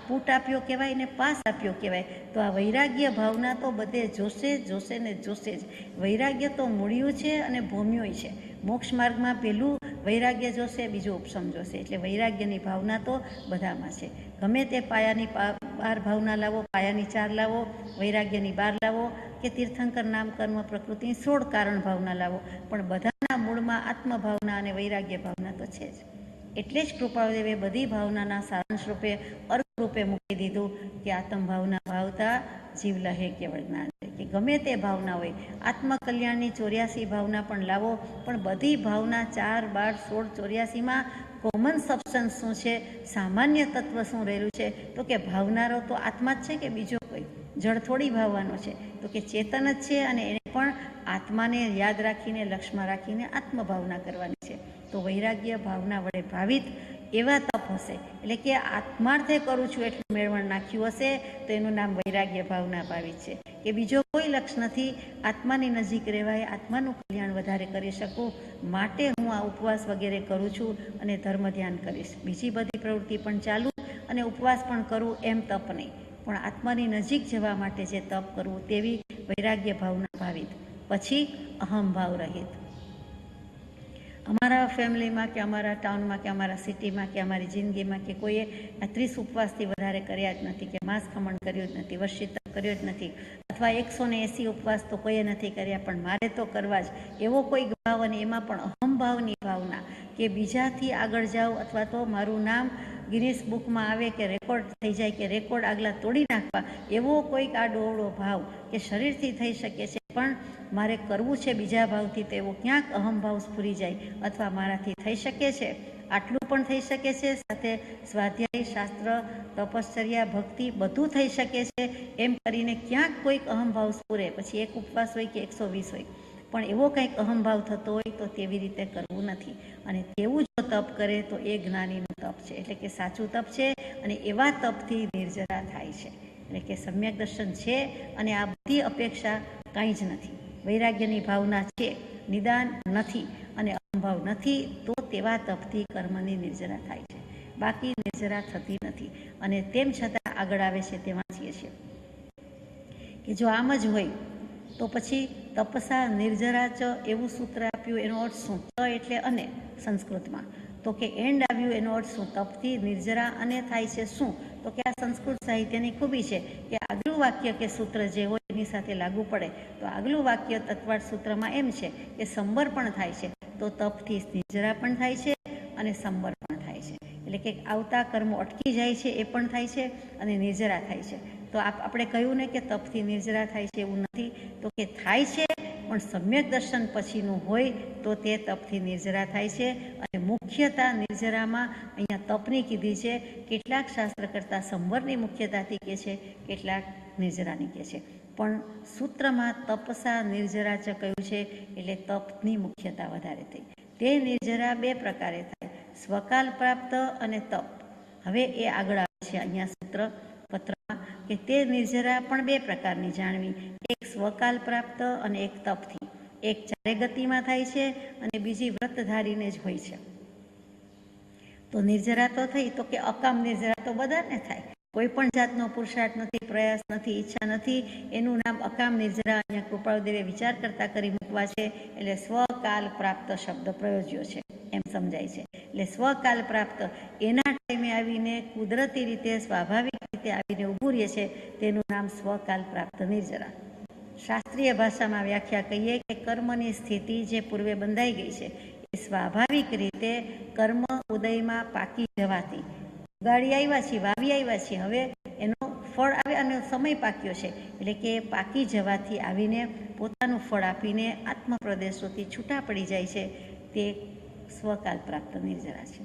ફૂટ આપ્યો કહેવાય ને પાસ આપ્યો કહેવાય. તો આ વૈરાગ્ય ભાવના તો બધે જોશે જોશે ને જોશે જ. વૈરાગ્ય તો મૂળિયું છે અને ભૂમિયું છે. મોક્ષ માર્ગમાં પહેલું વૈરાગ્ય જોશે, બીજું ઉપશમ જોશે. એટલે વૈરાગ્યની ભાવના તો બધામાં છે. ગમે તે પાયાની 12 ભાવના લાવો, પાયાની 4 લાવો, વૈરાગ્યની 12 લાવો કે તીર્થંકર નામ કર્મ પ્રકૃતિની 16 કારણ ભાવના લાવો, પણ બધાના મૂળમાં આત્મભાવના અને વૈરાગ્ય ભાવના તો છે જ. એટલે જ કૃપાળુદેવે બધી ભાવનાના સારાંશ રૂપે, અર્થ રૂપે મૂકી દીધું કે આત્મ ભાવના ભાવતા જીવ લહે કેવળ જ્ઞાન. કે ગમે તે ભાવના હોય, આત્મકલ્યાણની 84 ભાવના પણ લાવો, પણ બધી ભાવના 4, 12, 16, 84માં કોમન સબસ્ટન્સ શું છે, સામાન્ય તત્વ શું રહેલું છે? તો કે ભાવનારો તો આત્મા જ છે કે બીજો કોઈ જળ થોડી ભાવવાનો છે? તો કે ચેતન જ છે, અને એને પણ આત્માને યાદ રાખીને, લક્ષ્યમાં રાખીને આત્મભાવના કરવાની છે. તો વૈરાગ્ય ભાવના વડે ભાવિત એવા તપ હશે, એટલે કે આત્માર્થે કરું છું એટલું મેળવણ નાખ્યું હશે તો એનું નામ વૈરાગ્ય ભાવના ભાવિત છે. કે બીજો કોઈ લક્ષ્ય નથી, આત્માની નજીક રહેવાય, આત્માનું કલ્યાણ વધારે કરી શકું, માટે હું આ ઉપવાસ વગેરે કરું છું અને ધર્મ ધ્યાન કરીશ. બીજી બધી પ્રવૃત્તિ પણ ચાલુ અને ઉપવાસ પણ કરું, એમ તપ નહીં, પણ આત્માની નજીક જવા માટે જે તપ કરવું તેવી વૈરાગ્ય ભાવના ભાવિત. પછી અહમભાવ રહિત. અમારા ફેમિલીમાં કે અમારા ટાઉનમાં કે અમારા સિટીમાં કે અમારી જિંદગીમાં કે કોઈએ 30 ઉપવાસથી વધારે કર્યા જ નથી, કે માંસ ખમણ કર્યું જ નથી, વર્ષિત કર્યો જ નથી, અથવા 180 ઉપવાસ તો કોઈએ નથી કર્યા પણ મારે તો કરવા જ, એવો કોઈ ભાવ, અને એમાં પણ અહમભાવની ભાવના કે બીજાથી આગળ જાઓ, અથવા તો મારું નામ ગિનિસ બુકમાં આવે કે રેકોર્ડ થઈ જાય, કે રેકોર્ડ આગલા તોડી નાખવા, એવો કોઈક આ ડોવડો ભાવ કે શરીરથી થઈ શકે છે પણ મારે કરવું છે બીજા ભાવથી, તો એવો ક્યાંક અહમભાવ સ્ફુરી જાય, અથવા મારાથી થઈ શકે છે, આટલું પણ થઈ શકે છે, સાથે સ્વાધ્યાય, શાસ્ત્ર, તપશ્ચર્યા, ભક્તિ બધું થઈ શકે છે, એમ કરીને ક્યાંક કોઈક અહમભાવ સ્ફુરે. પછી એક ઉપવાસ હોય કે 120 હોય, પણ એવો કંઈક અહમભાવ થતો હોય તો તેવી રીતે કરવું નથી. અને તેવું જો તપ કરે તો એ જ્ઞાનીનું તપ છે, એટલે કે સાચું તપ છે, અને એવા તપથી નિર્જરા થાય છે. એટલે કે સમ્યક દર્શન છે, અને આ બધી અપેક્ષા કાંઈ જ નથી. વૈરાગ્યની ભાવના છે, નિદાન નથી અને અહમભાવ નથી, તો તેવા તપથી કર્મની નિર્જરા થાય છે, બાકી નિર્જરા થતી નથી. અને તેમ છતાં આગળ આવે છે તે વાંચીએ છીએ કે જો આમ જ હોય તો પછી તપસા નિર્જરા ચ એવું સૂત્ર આપ્યું, એનો અર્થ શું? ચ એટલે અને સંસ્કૃતમાં, તો કે એન્ડ આવ્યું, એનો અર્થ શું? તપથી નિર્જરા અને થાય છે શું? તો કે આ સંસ્કૃત સાહિત્યની ખૂબી છે કે આગલું વાક્ય કે સૂત્ર જે હોય એની સાથે લાગુ પડે. તો આગલું વાક્ય તત્વાર્થ સૂત્રમાં એમ છે કે સંબર પણ થાય છે, તો તપથી નિર્જરા પણ થાય છે અને સંબર પણ થાય છે. એટલે કે આવતા કર્મો અટકી જાય છે એ પણ થાય છે અને નિર્જરા થાય છે. તો આપણે કહ્યું ને કે તપથી નિર્જરા થાય છે, એવું નથી, તો કે થાય છે પણ સમ્યક દર્શન પછીનું હોય તો તે તપથી નિર્જરા થાય છે. અને મુખ્યતા નિર્જરામાં અહીંયા તપની કીધી છે, કેટલાક શાસ્ત્ર કરતાં સંવરની મુખ્યતાથી કહે છે, કેટલાક નિર્જરાની કહે છે, પણ સૂત્રમાં તપસા નિર્જરા ચ કહ્યું છે, એટલે તપની મુખ્યતા વધારે થઈ. તે નિર્જરા 2 પ્રકારે થાય, સ્વકાલ પ્રાપ્ત અને તપ. હવે એ આગળ આવે છે અહીંયા સૂત્ર પત્રમાં કે તે નિર્જરા પણ 2 પ્રકારની જાણવી, એક સ્વકાલ પ્રાપ્ત અને એક તપથી. એક 4 ગતિમાં થાય છે અને બીજી વ્રતધારીને જ હોય છે. તો નિર્જરા તો થઈ, તો કે અકામ નિર્જરા તો બધાને થાય, કોઈ પણ જાતનો પુરુષાર્થ નથી, પ્રયાસ નથી, ઈચ્છા નથી, એનું નામ અકામ નિર્જરા. અહીંયા કૃપાળુદેવે વિચાર કરતા કરી મૂકવા છે, એટલે સ્વકાલ પ્રાપ્ત શબ્દ પ્રયોજ્યો છે એમ સમજાય છે. એટલે સ્વકાલ પ્રાપ્ત એના ટાઈમે આવીને કુદરતી રીતે, સ્વાભાવિક રીતે આવીને ઊભું રહે છે, તેનું નામ સ્વકાલ પ્રાપ્ત નિર્જરા. શાસ્ત્રીય ભાષામાં વ્યાખ્યા કહીએ કે કર્મની સ્થિતિ જે પૂર્વે બંધાઈ ગઈ છે એ સ્વાભાવિક રીતે કર્મ ઉદયમાં પાકી જવાથી ઉગાડી આવ્યા છીએ, વાવી આવ્યા છીએ, હવે એનો ફળ આવે અને સમય પાક્યો છે, એટલે કે પાકી જવાથી આવીને પોતાનું ફળ આપીને આત્મપ્રદેશોથી છૂટા પડી જાય છે, તે સ્વકાલ પ્રાપ્ત નિર્જરા છે.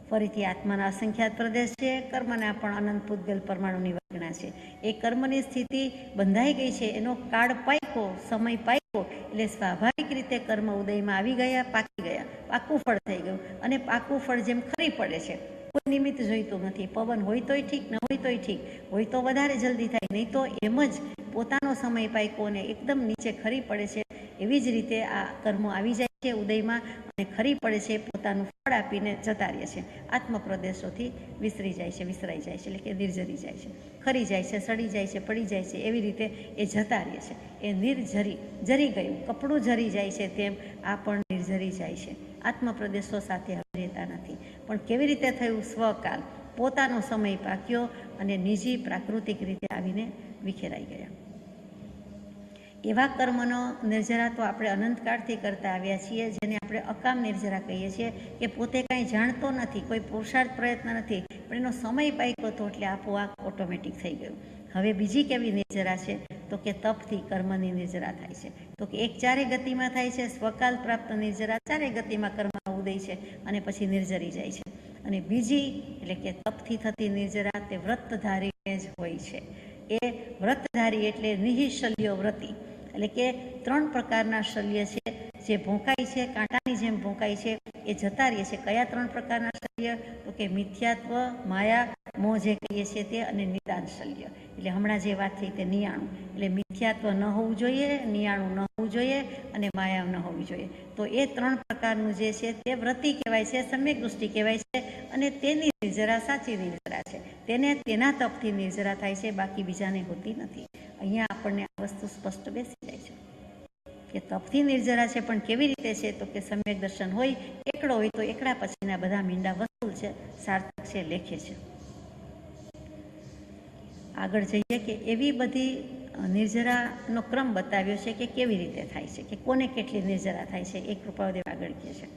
ફરીથી આત્માના અસંખ્યાત પ્રદેશ છે, કર્મના પણ અનંત પૂતગલ પરમાણુની વગણા છે. એ કર્મની સ્થિતિ બંધાઈ ગઈ છે, એનો કાળ પાક્યો, સમય પાક્યો, એટલે સ્વાભાવિક રીતે કર્મ ઉદયમાં આવી ગયા, પાકી ગયા, પાકું ફળ થઈ ગયું. અને પાકું ફળ જેમ ખરી પડે છે, કોઈ નિમિત્ત જોઈતું નથી. પવન હોય તોય ઠીક, ન હોય તોય ઠીક, હોય તો વધારે જલ્દી થાય, નહીં તો એમ જ પોતાનો સમય પાક્યો અને એકદમ નીચે ખરી પડે છે. એવી જ રીતે આ કર્મો આવી જાય છે ઉદયમાં અને ખરી પડે છે, પોતાનું ફળ આપીને જતા રહે છે, આત્મપ્રદેશોથી વિસરી જાય છે, વિસરાઈ જાય છે, એટલે કે નિર્જરી જાય છે, ખરી જાય છે, સડી જાય છે, પડી જાય છે. એવી રીતે એ જતા રહે છે. એ નિર્જરી, જરી ગયું, કપડું જરી જાય છે તેમ આ પણ નિર્જરી જાય છે. આત્મપ્રદેશો સાથે હવે રહેતા નથી. પણ કેવી રીતે થયું? સ્વકાલ, પોતાનો સમય પાક્યો અને નિજી પ્રાકૃતિક રીતે આવીને વિખેરાઈ ગયા. એવા કર્મનો નિર્જરા તો આપણે અનંતકાળથી કરતા આવ્યા છીએ, જેને આપણે અકામ નિર્જરા કહીએ છીએ, કે પોતે કાંઈ જાણતો નથી, કોઈ પુરુષાર્થ પ્રયત્ન નથી, પણ એનો સમય પાક્યો હતો એટલે આપોઆપ ઓટોમેટિક થઈ ગયું. હવે બીજી કેવી નિર્જરા છે? તો કે તપથી કર્મની નિર્જરા થાય છે. તો કે એક ચારે ગતિમાં થાય છે, સ્વકાલ પ્રાપ્ત નિર્જરા ચારે ગતિમાં કર્મ ઉદય છે અને પછી નિર્જરી જાય છે. અને બીજી એટલે કે તપથી થતી નિર્જરા તે વ્રતધારીને જ હોય છે. એ વ્રતધારી એટલે નિહિશલ્યો વ્રતી, એટલે કે 3 પ્રકારના શલ્ય છે જે ભોંકાય છે, કાંટાની જેમ ભોંકાય છે, એ જતા રહે છે. કયા 3 પ્રકારના શલ્ય? તો કે મિથ્યાત્વ, માયા, મોહ જે કહીએ છીએ તે, અને નિદાન શલ્ય. એટલે હમણાં જે વાત થઈ તે નિયાણું. એટલે મિથ્યાત્વ ન હોવું જોઈએ, નિયાણું ન હોવું જોઈએ અને માયા ન હોવી જોઈએ. તો એ 3 પ્રકારનું જે છે તે વ્રતિ કહેવાય છે, સમ્યક દૃષ્ટિ કહેવાય છે, અને તેની નિર્જરા સાચી નિર્જરા છે. તેને તેના તપથી નિર્જરા થાય છે, બાકી બીજાને હોતી નથી. અહીંયા આપણને આ વસ્તુ સ્પષ્ટ બેસી જાય છે કે તપથી નિર્જરા છે, પણ કેવી રીતે છે? તો કે સમ્યક દર્શન હોય, એકડો હોય તો એકડા પછીના બધા મીંડા વસૂલ છે, સાર્થક છે, લેખે છે. આગળ જઈએ કે એવી બધી નિર્જરાનો ક્રમ બતાવ્યો છે કે કેવી રીતે થાય છે, કે કોને કેટલી નિર્જરા થાય છે. એક કૃપાદેવ આગળ કહે છે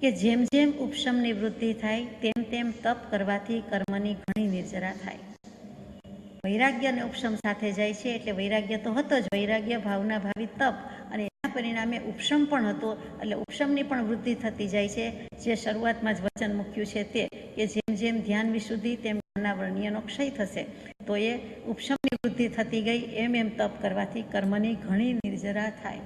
કે જેમ જેમ ઉપશમની વૃદ્ધિ થાય તેમ તેમ તપ કરવાથી કર્મની ઘણી નિર્જરા થાય. વૈરાગ્ય અને ઉપશમ સાથે જાય છે, એટલે વૈરાગ્ય તો હતો જ, વૈરાગ્ય ભાવના ભાવી તપ, અને એના પરિણામે ઉપશમ પણ હતો, એટલે ઉપશમની પણ વૃદ્ધિ થતી જાય છે. જે શરૂઆતમાં જ વચન મૂક્યું છે તે, કે જેમ જેમ ધ્યાન વિશુદ્ધિ તેમ વર્ણ્યનો ક્ષય થશે. તો એ ઉપશમની વૃદ્ધિ થતી ગઈ, એમ એમ તપ કરવાથી કર્મની ઘણી નિર્જરા થાય.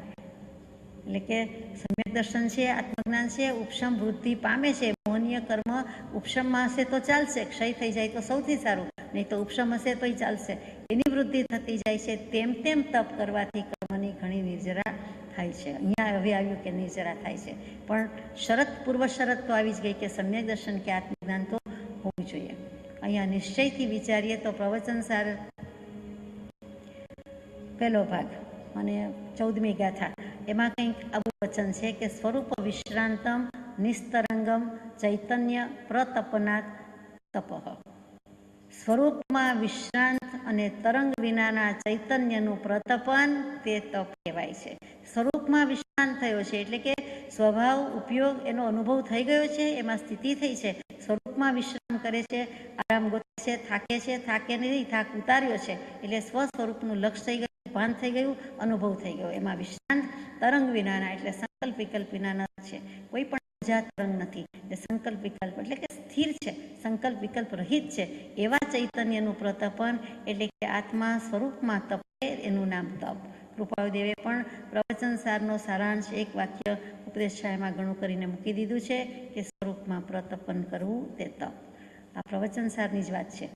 એટલે કે સમ્યક દર્શન છે, આત્મજ્ઞાન છે, ઉપશમ વૃદ્ધિ પામે છે. મોહનીય કર્મ ઉપશમમાં હશે તો ચાલશે, ક્ષય થઈ જાય તો સૌથી સારું, નહીં તો ઉપશમ હશે તોય ચાલશે. એની વૃદ્ધિ થતી જાય છે. તેમ તેમ તપ કરવાથી કર્મની ઘણી નિર્જરા થાય છે. અહીંયા હવે આવ્યું કે નિર્જરા થાય છે, પણ શરત, પૂર્વ શરત તો આવી જ ગઈ કે સમ્યક દર્શન કે આત્મજ્ઞાન તો હોવું જોઈએ. અહીંયા નિશ્ચયથી વિચારીએ તો પ્રવચન સાર પહેલો ભાગ અને 14મી ગાથા, એમાં કંઈક આવું વચન છે કે સ્વરૂપ વિશ્રાંતમ નિસ્તરંગમ ચૈતન્ય પ્રતપનાત તપઃ. સ્વરૂપમાં વિશ્રાંત અને તરંગ વિનાના ચૈતન્યનું પ્રતપન તે તપ કહેવાય છે. સ્વરૂપમાં વિશ્રાંત થયો છે, એટલે કે સ્વભાવ ઉપયોગ એનો અનુભવ થઈ ગયો છે, એમાં સ્થિતિ થઈ છે. સ્વરૂપમાં વિશ્રામ કરે છે, આરામ ગોતે છે, થાકે છે, થાકે નહીં, થાક ઉતાર્યો છે, એટલે સ્વ સ્વરૂપનું લક્ષ્ય થઈ ગયું, ભાન થઈ ગયું, અનુભવ થઈ ગયો. એમાં વિશ્રાંત તરંગ વિનાના, એટલે સંકલ્પ વિકલ્પ વિનાના છે. કોઈ પણ તરંગ નથી, એટલે સંકલ્પ વિકલ્પ એટલે કે સ્થિર છે, સંકલ્પ વિકલ્પ રહિત છે. એવા ચૈતન્યનું પ્રતપન, એટલે કે આત્મા સ્વરૂપમાં તપે, એનું નામ તપ. કૃપાળુદેવે પણ પ્રવચન સારનો સારાંશ એક વાક્ય ઉપદેશ છાયામાં ઘણું કરીને મૂકી દીધું છે કે સ્વરૂપમાં પ્રતપન કરવું તે તપ. આ પ્રવચન સારની જ વાત છે.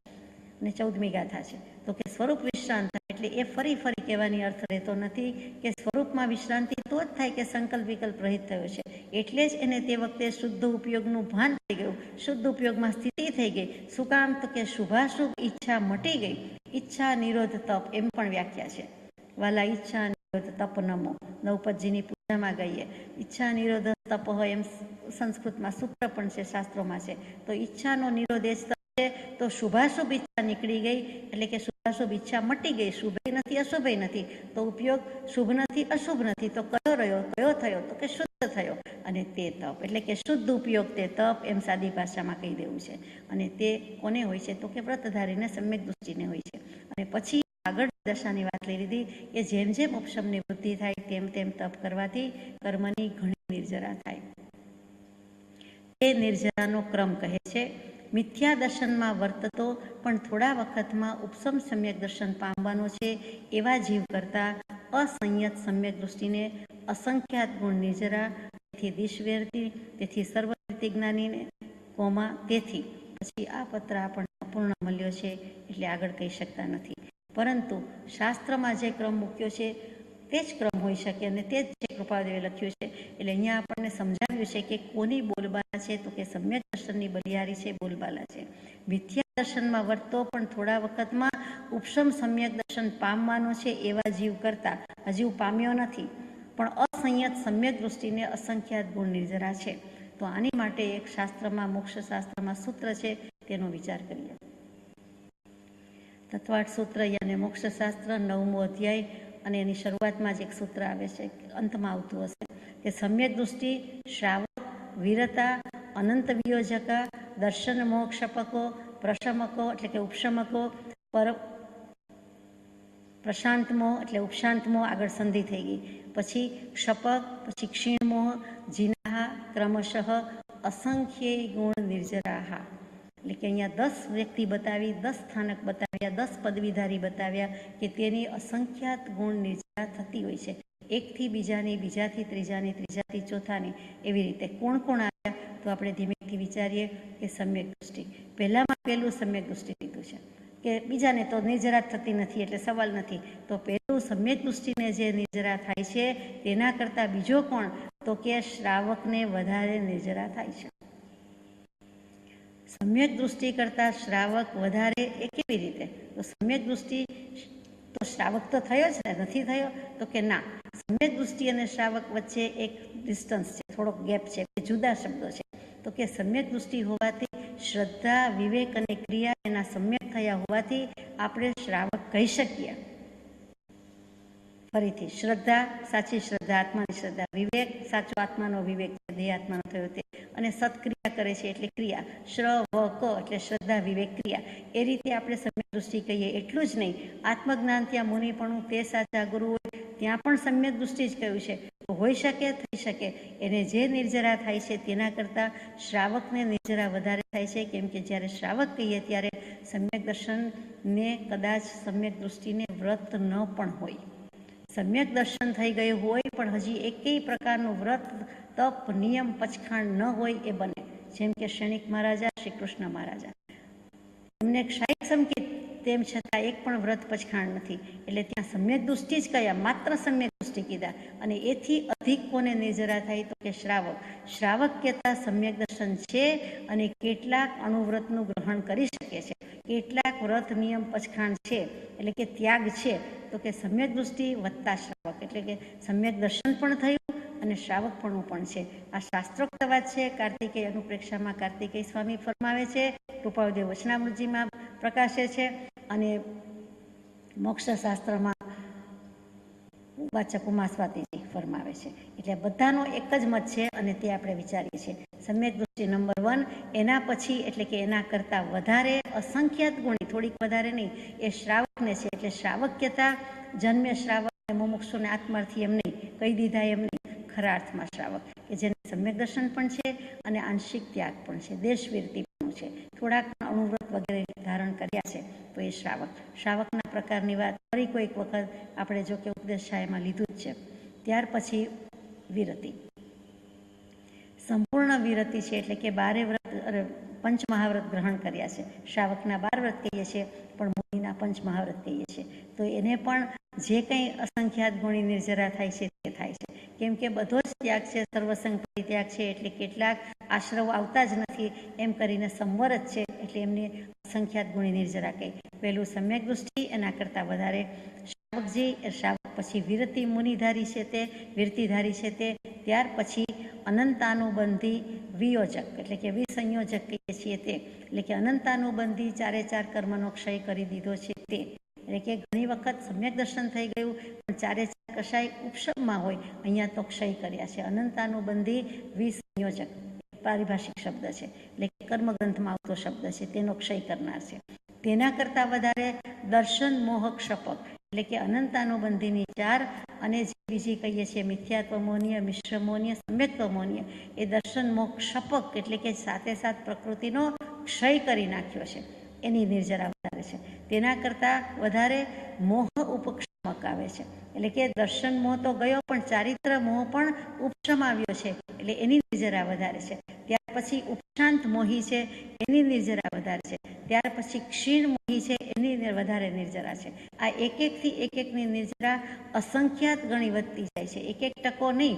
અને 14મી ગાથા છે તો કે સ્વરૂપ વિશ્રાંત, એટલે એ ફરી ફરી કહેવાની અર્થ રહેતો નથી કે સ્વરૂપમાં વિશ્રાંતિ તો જ થાય કે સંકલ્પ વિકલ્પ રહિત થયો છે, એટલે જ એને તે વખતે શુદ્ધ ઉપયોગનું ભાન થઈ ગયું, શુદ્ધ ઉપયોગમાં સ્થિતિ થઈ ગઈ. શું કામ? તો કે શુભાશુભ ઈચ્છા મટી ગઈ. ઈચ્છા નિરોધ તપ એમ પણ વ્યાખ્યા છે. વાલા ઈચ્છા નિરોધ તપ નમો, નવપતજીની પૂજામાં ગઈએ. ઈચ્છા નિરોધ તપ હોય એમ સંસ્કૃતમાં સૂત્ર પણ છે, શાસ્ત્રોમાં છે. તો ઈચ્છાનો નિરોધ એ તો શુભાશુભ ઈચ્છા નીકળી ગઈ, એટલે કે શુભાશુભ ઈચ્છા મટી ગઈ. શુભે નથી, અશુભે નથી, તો ઉપયોગ શુભ નથી, અશુભ નથી, તો કયો રહ્યો? કયો થયો? તો કે શુદ્ધ થયો અને તે તપ, એટલે કે શુદ્ધ ઉપયોગ તે તપ, એમ સાદી ભાષામાં કહી દેવું છે. અને તે કોને હોય છે? તો કે વ્રતધારીને સમ્યક દૃષ્ટિને હોય છે. અને પછી આગળ દશાની વાત લઈ લીધી કે જેમ જેમ ઉપશમની વૃદ્ધિ થાય તેમ તેમ તપ કરવાથી કર્મની ઘણી નિર્જરા થાય. તે નિર્જરાનો ક્રમ કહે છે. મિથ્યા દર્શનમાં વર્તતો પણ થોડા વખતમાં ઉપસમ સમ્યક દર્શન પામવાનો છે એવા જીવ કરતા અસંયત સમ્યક દૃષ્ટિને અસંખ્યાત ગુણ નિર્જરા, તેથી દિશવ્યર્થી, તેથી સર્વરીતિ જ્ઞાનીને તેથી પછી આ પત્ર આપણને અપૂર્ણ મળ્યો છે એટલે આગળ કહી શકતા નથી. પરંતુ શાસ્ત્રમાં જે ક્રમ મૂક્યો છે તે જ ક્રમ હોઈ શકે અને તે જ છે કૃપાદેવે લખ્યું છે. એટલે અહીંયા આપણને સમજાવ્યું છે કે કોની બોલબાલા છે? તો કે સમ્યક દર્શનની બલિહારી છે, બોલબાલા છે. મિથ્યા દર્શનમાં વર્તો પણ થોડા વખતમાં ઉપશમ સમ્યક દર્શન પામવાનો છે એવા જીવ કરતા, હજુ પામ્યો નથી પણ અસંયત સમ્યક દૃષ્ટિને અસંખ્યાત ગુણ નિર્જરા છે. તો આની માટે એક શાસ્ત્રમાં, મોક્ષ શાસ્ત્રમાં સૂત્ર છે, તેનો વિચાર કરીએ. તત્વાર્થ સૂત્ર યાને મોક્ષ શાસ્ત્ર 9મો અધ્યાય, અને એની શરૂઆતમાં જ એક સૂત્ર આવે છે, અંતમાં આવતું હશે કે સમ્યક દૃષ્ટિ, શ્રાવક, વીરતા, અનંત વિયોજકા, દર્શન મોક્ષપકો, પ્રશમકો એટલે કે ઉપશમકો, પ્રશાંતમોહ એટલે ઉપશાંતમોહ, આગળ સંધિ થઈ ગઈ. પછી ક્ષપક, પછી ક્ષીણમોહ, જીનાહા, ક્રમશઃ અસંખ્ય ગુણ નિર્જરાહા. એટલે કે અહીંયા 10 વ્યક્તિ બતાવી, 10 સ્થાનક બતાવ્યા, 10 પદવીધારી બતાવ્યા કે તેની અસંખ્યાત ગુણ નિર્જરા થતી હોય છે. એકથી બીજાની, બીજાથી ત્રીજાની, ત્રીજાથી ચોથાની, એવી રીતે કોણ કોણ આવ્યા? તો આપણે ધીમેથી વિચારીએ કે સમ્યક દૃષ્ટિ. પહેલું સમ્યક દૃષ્ટિ લીધું છે કે બીજાને તો નિર્જરા થતી નથી એટલે સવાલ નથી. તો પહેલું સમ્યક દૃષ્ટિને જે નિર્જરા થાય છે તેના કરતાં બીજો કોણ? તો કે શ્રાવકને વધારે નિર્જરા થાય છે. સમ્યક દૃષ્ટિ કરતાં શ્રાવક વધારે, એ કેવી રીતે? તો સમ્યક દૃષ્ટિ તો શ્રાવક તો થયો જ ને, નથી થયો? તો કે ના, સમ્યક દૃષ્ટિ અને શ્રાવક વચ્ચે એક ડિસ્ટન્સ છે, થોડોક ગેપ છે, જુદા શબ્દો છે. તો કે સમ્યક દૃષ્ટિ હોવાથી શ્રદ્ધા, વિવેક અને ક્રિયા એના સમ્યક થયા હોવાથી આપણે શ્રાવક કહી શકીએ. ફરીથી, શ્રદ્ધા, સાચી શ્રદ્ધા, આત્માની શ્રદ્ધા, વિવેક, સાચો આત્માનો વિવેક, દેહ આત્માનો થયો તે, અને સત્ક્રિયા કરે છે એટલે ક્રિયા, શ્રવક એટલે શ્રદ્ધા, વિવેક, ક્રિયા. એ રીતે આપણે સમ્યક દૃષ્ટિ કહીએ. એટલું જ નહીં, આત્મજ્ઞાન ત્યાં મુનિપણું, તે સાચા ગુરુ હોય ત્યાં પણ સમ્યક દૃષ્ટિ જ કહ્યું છે. તો હોઈ શકે, થઈ શકે, એને જે નિર્જરા થાય છે તેના કરતાં શ્રાવકને નિર્જરા વધારે થાય છે. કેમ કે જ્યારે શ્રાવક કહીએ ત્યારે સમ્યક દર્શનને, કદાચ સમ્યક દૃષ્ટિને વ્રત ન પણ હોય. સમ્યક દર્શન થઈ ગયું હોય પણ હજી એકેય પ્રકારનું વ્રત, તપ, નિયમ, પચખાણ ન હોય એ બને. જેમ કે ક્ષણિક મહારાજા, શ્રી કૃષ્ણ મહારાજા, એમને ક્ષાયિક સમકિત, તેમ છતાં એક પણ વ્રત પચખાણ નથી. એટલે ત્યાં સમ્યક દૃષ્ટિ જ કયા, માત્ર સમ્યક દૃષ્ટિ કીધા. અને એથી અધિક કોને નિર્જરા થાય? તો કે શ્રાવક. શ્રાવક કહેતા સમ્યક દર્શન છે અને કેટલાક અણુવ્રતનું ગ્રહણ કરી શકે છે, કેટલાક વ્રત, નિયમ, પચખાણ છે, એટલે કે ત્યાગ છે. તો કે સમ્યક દૃષ્ટિ વત્તા શ્રાવક, એટલે કે સમ્યક દર્શન પણ થયું અને શ્રાવકપણું પણ છે. આ શાસ્ત્રોક્ત વાત છે. કાર્તિકેય અનુપ્રેક્ષામાં કાર્તિકેય સ્વામી ફરમાવે છે, કૃપાદેવ વચનામૃતજીમાં પ્રકાશે છે, અને મોક્ષ શાસ્ત્રમાં વાચક ઉમાસ્વાતીજી ફરમાવે છે. એટલે બધાનો એક જ મત છે અને તે આપણે વિચારીએ છીએ. સમ્યક દૃષ્ટિ નંબર 1, એના પછી એટલે કે એના કરતાં વધારે અસંખ્યાત ગુણી, થોડીક વધારે નહીં, એ શ્રાવકને છે. એટલે શ્રાવક કહેતા જન્મ્ય શ્રાવક, મુમુક્ષુને આત્માર્થી એમ નહીં કહી દીધા, એમ નહીં, ખરા અર્થમાં શ્રાવક કે જેને સમ્યક દર્શન પણ છે અને આંશિક ત્યાગ પણ છે, દેશવીરતી પણ છે, થોડાક અણુવ્રત વગેરે ધારણ કર્યા છે, તો એ શ્રાવક. શ્રાવકના પ્રકારની વાત ફરી કોઈક વખત આપણે જો કે ઉપદેશ છાયામાં લીધું જ છે. ત્યાર પછી વિરતિ, સંપૂર્ણ વિરતિ છે. એટલે કે 12 વ્રત, પંચમહાવ્રત ગ્રહણ કર્યા છે. શ્રાવકના 12 વ્રત કહીએ છીએ પણ મુનિના પંચમહાવ્રત કહીએ છીએ. તો એને પણ જે કંઈ અસંખ્યાત ગુણી નિર્જરા થાય છે તે થાય છે. કેમ કે બધો જ ત્યાગ છે, સર્વસંગ પરિત્યાગ છે, એટલે કેટલાક આશ્રવ આવતા જ નથી એમ કરીને સંવર જ છે, એટલે એમની અસંખ્યાત ગુણી નિર્જરા કહી. પહેલું સમ્યક દૃષ્ટિ, એના કરતાં વધારે શ્રાવકજી. શ્રાવક પછી વિરતિ, મુનિધારી છે તે, વિરતિધારી છે તે. ત્યાર પછી અનંતાનુબંધી વિયોજક, એટલે કે વિસંયોજક કહીએ છીએ તે, એટલે કે અનંતાનુબંધી 4 કર્મનો ક્ષય કરી દીધો છે તે. એટલે કે ઘણી વખત સમ્યક દર્શન થઈ ગયું પણ પણ ચારે ચાર કશાય ઉપશમમાં હોય, અહીંયા તો ક્ષય કર્યા છે. અનંતાનુબંધી વિસંયોજક પારિભાષિક શબ્દ છે, એટલે કે કર્મગ્રંથમાં આવતો શબ્દ છે, તેનો ક્ષય કરનાર છે. તેના કરતાં વધારે દર્શન મોહક ક્ષપક, એટલે કે અનંતાનુબંધીની ચાર અને જે બીજી કહીએ છીએ મિથ્યાત્વમોનીય, મિશ્રમોનીય, સમ્યક્તમોનીય, એ દર્શન મોહ ક્ષપક એટલે કે સાથે સાથ પ્રકૃતિનો ક્ષય કરી નાખ્યો છે, એની નિર્જરા વધારે છે. તેના કરતાં વધારે મોહ ઉપક્ષમક આવે છે, એટલે કે દર્શન મોહ તો ગયો પણ ચારિત્ર મોહ પણ ઉપશમાવ્યો છે, એટલે એની નિર્જરા વધારે છે. ત્યાર પછી ઉપશાંત મોહી છે, એની નિર્જરા વધારે છે. ત્યાર પછી ક્ષીણ મોહી છે, એની વધારે નિર્જરા છે. આ એક એકની નિર્જરા અસંખ્યાત ગણી વધતી જાય છે. એક ટકો નહીં,